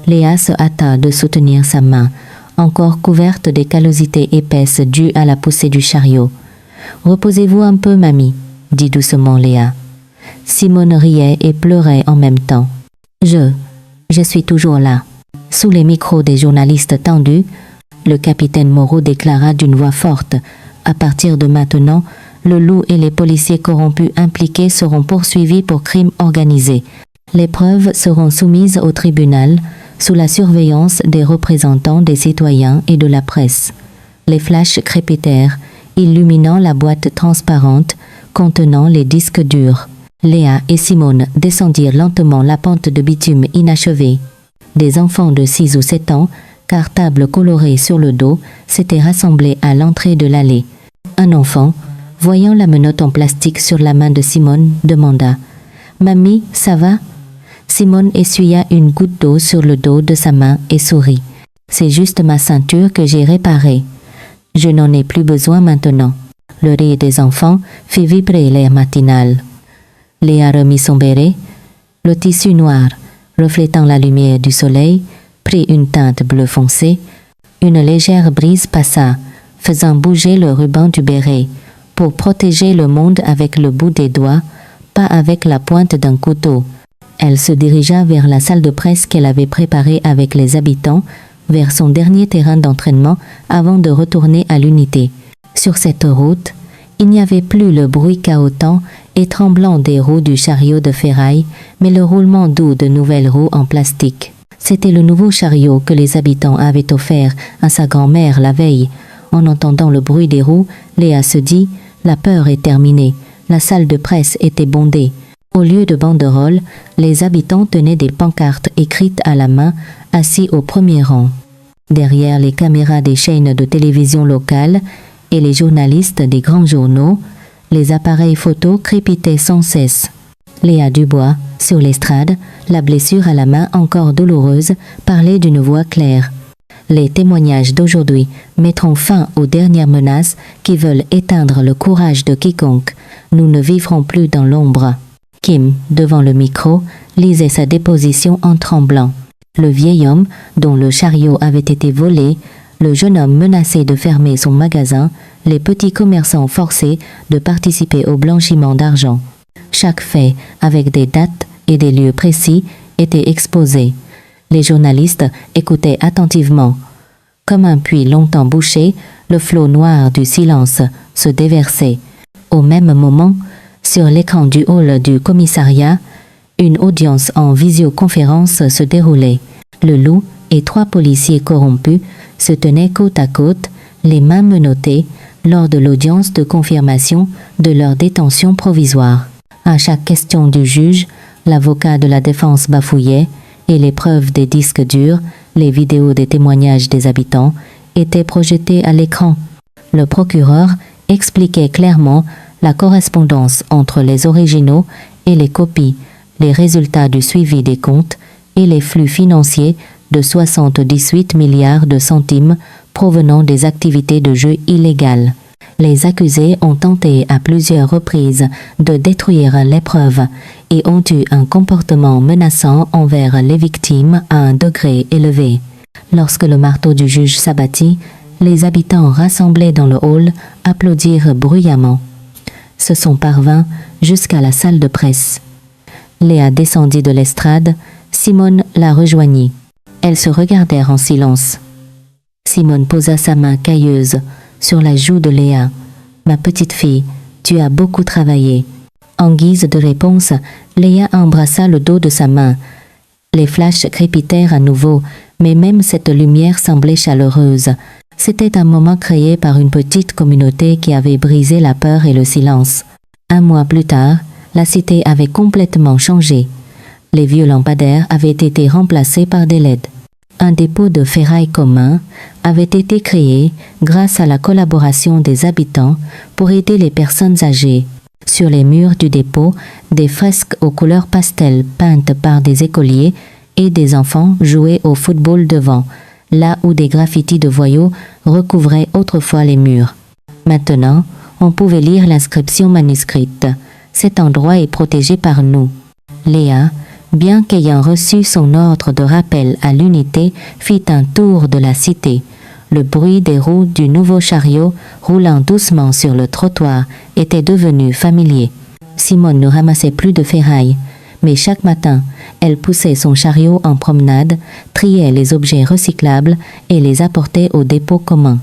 Léa se hâta de soutenir sa main, encore couverte des callosités épaisses dues à la poussée du chariot. « Reposez-vous un peu, mamie, » dit doucement Léa. Simone riait et pleurait en même temps. Je suis toujours là. » Sous les micros des journalistes tendus, le capitaine Moreau déclara d'une voix forte « À partir de maintenant, le loup et les policiers corrompus impliqués seront poursuivis pour crime organisé. Les preuves seront soumises au tribunal sous la surveillance des représentants des citoyens et de la presse. » Les flashs crépitèrent, illuminant la boîte transparente contenant les disques durs. Léa et Simone descendirent lentement la pente de bitume inachevée. Des enfants de 6 ou 7 ans, cartables colorés sur le dos, s'étaient rassemblés à l'entrée de l'allée. Un enfant, voyant la menotte en plastique sur la main de Simone, demanda « Mamie, ça va ?» Simone essuya une goutte d'eau sur le dos de sa main et sourit. « C'est juste ma ceinture que j'ai réparée. Je n'en ai plus besoin maintenant. » Le rire des enfants fit vibrer l'air matinal. Léa remit son béret. Le tissu noir, reflétant la lumière du soleil, prit une teinte bleu foncé. Une légère brise passa, faisant bouger le ruban du béret, pour protéger le monde avec le bout des doigts, pas avec la pointe d'un couteau. Elle se dirigea vers la salle de presse qu'elle avait préparée avec les habitants, vers son dernier terrain d'entraînement avant de retourner à l'unité. Sur cette route, il n'y avait plus le bruit cahotant et tremblant des roues du chariot de ferraille, mais le roulement doux de nouvelles roues en plastique. C'était le nouveau chariot que les habitants avaient offert à sa grand-mère la veille. En entendant le bruit des roues, Léa se dit « La peur est terminée. La salle de presse était bondée. » Au lieu de banderoles, les habitants tenaient des pancartes écrites à la main, assis au premier rang. Derrière les caméras des chaînes de télévision locales et les journalistes des grands journaux, les appareils photos crépitaient sans cesse. Léa Dubois, sur l'estrade, la blessure à la main encore douloureuse, parlait d'une voix claire. Les témoignages d'aujourd'hui mettront fin aux dernières menaces qui veulent éteindre le courage de quiconque. Nous ne vivrons plus dans l'ombre. Kim, devant le micro, lisait sa déposition en tremblant. Le vieil homme, dont le chariot avait été volé, le jeune homme menacé de fermer son magasin, les petits commerçants forcés de participer au blanchiment d'argent. Chaque fait, avec des dates et des lieux précis, était exposé. Les journalistes écoutaient attentivement. Comme un puits longtemps bouché, le flot noir du silence se déversait. Au même moment, sur l'écran du hall du commissariat, une audience en visioconférence se déroulait. Le loup et 3 policiers corrompus se tenaient côte à côte, les mains menottées, lors de l'audience de confirmation de leur détention provisoire. À chaque question du juge, l'avocat de la défense bafouillait et les preuves des disques durs, les vidéos des témoignages des habitants, étaient projetées à l'écran. Le procureur expliquait clairement la correspondance entre les originaux et les copies, les résultats du suivi des comptes et les flux financiers de 78 milliards de centimes provenant des activités de jeu illégales. Les accusés ont tenté à plusieurs reprises de détruire les preuves et ont eu un comportement menaçant envers les victimes à un degré élevé. Lorsque le marteau du juge s'abattit, les habitants rassemblés dans le hall applaudirent bruyamment. Se sont parvints jusqu'à la salle de presse. Léa descendit de l'estrade, Simone la rejoignit. Elles se regardèrent en silence. Simone posa sa main cailleuse sur la joue de Léa. « Ma petite fille, tu as beaucoup travaillé. » En guise de réponse, Léa embrassa le dos de sa main. Les flashs crépitèrent à nouveau, mais même cette lumière semblait chaleureuse. C'était un moment créé par une petite communauté qui avait brisé la peur et le silence. Un mois plus tard, la cité avait complètement changé. Les vieux lampadaires avaient été remplacés par des LED. Un dépôt de ferraille commun avait été créé grâce à la collaboration des habitants pour aider les personnes âgées. Sur les murs du dépôt, des fresques aux couleurs pastel peintes par des écoliers et des enfants jouaient au football devant, là où des graffitis de voyous recouvraient autrefois les murs. Maintenant, on pouvait lire l'inscription manuscrite. Cet endroit est protégé par nous. Léa, bien qu'ayant reçu son ordre de rappel à l'unité, fit un tour de la cité. Le bruit des roues du nouveau chariot roulant doucement sur le trottoir était devenu familier. Simone ne ramassait plus de ferraille, mais chaque matin, elle poussait son chariot en promenade, triait les objets recyclables et les apportait au dépôt commun.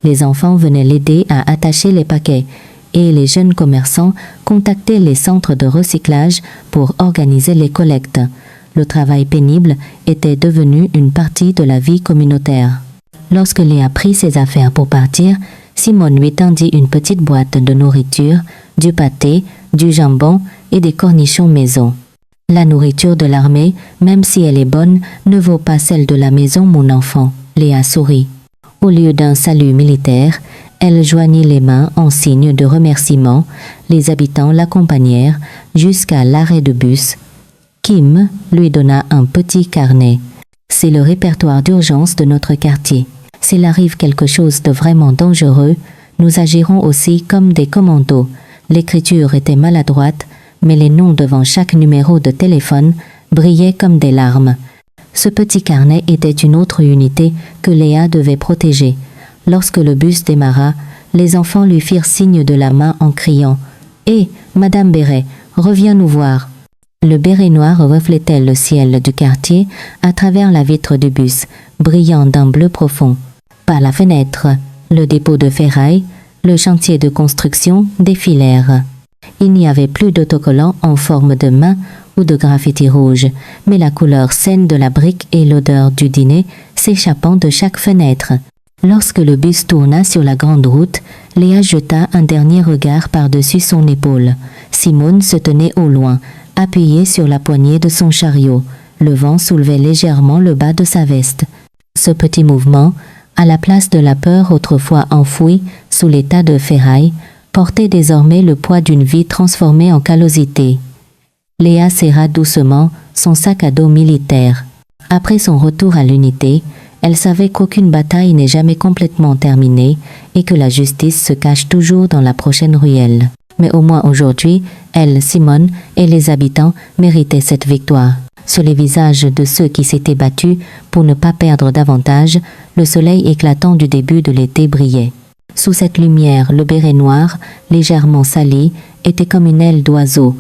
Les enfants venaient l'aider à attacher les paquets et les jeunes commerçants contactaient les centres de recyclage pour organiser les collectes. Le travail pénible était devenu une partie de la vie communautaire. Lorsque Léa prit ses affaires pour partir, Simone lui tendit une petite boîte de nourriture, du pâté, du jambon et des cornichons maison. La nourriture de l'armée, même si elle est bonne, ne vaut pas celle de la maison, mon enfant. Léa sourit. Au lieu d'un salut militaire, elle joignit les mains en signe de remerciement. Les habitants l'accompagnèrent jusqu'à l'arrêt de bus. Kim lui donna un petit carnet. C'est le répertoire d'urgence de notre quartier. S'il arrive quelque chose de vraiment dangereux, nous agirons aussi comme des commandos. L'écriture était maladroite, mais les noms devant chaque numéro de téléphone brillaient comme des larmes. Ce petit carnet était une autre unité que Léa devait protéger. Lorsque le bus démarra, les enfants lui firent signe de la main en criant « Hé, Madame Béret, reviens nous voir !» Le béret noir reflétait le ciel du quartier à travers la vitre du bus, brillant d'un bleu profond. Par la fenêtre, le dépôt de ferraille, le chantier de construction défilèrent. Il n'y avait plus d'autocollants en forme de main ou de graffiti rouge, mais la couleur saine de la brique et l'odeur du dîner s'échappant de chaque fenêtre. Lorsque le bus tourna sur la grande route, Léa jeta un dernier regard par-dessus son épaule. Simone se tenait au loin, appuyée sur la poignée de son chariot. Le vent soulevait légèrement le bas de sa veste. Ce petit mouvement, à la place de la peur autrefois enfouie sous les tas de ferraille, portait désormais le poids d'une vie transformée en callosité. Léa serra doucement son sac à dos militaire. Après son retour à l'unité, elle savait qu'aucune bataille n'est jamais complètement terminée et que la justice se cache toujours dans la prochaine ruelle. Mais au moins aujourd'hui, elle, Simone et les habitants méritaient cette victoire. Sur les visages de ceux qui s'étaient battus pour ne pas perdre davantage, le soleil éclatant du début de l'été brillait. Sous cette lumière, le béret noir, légèrement sali, était comme une aile d'oiseau.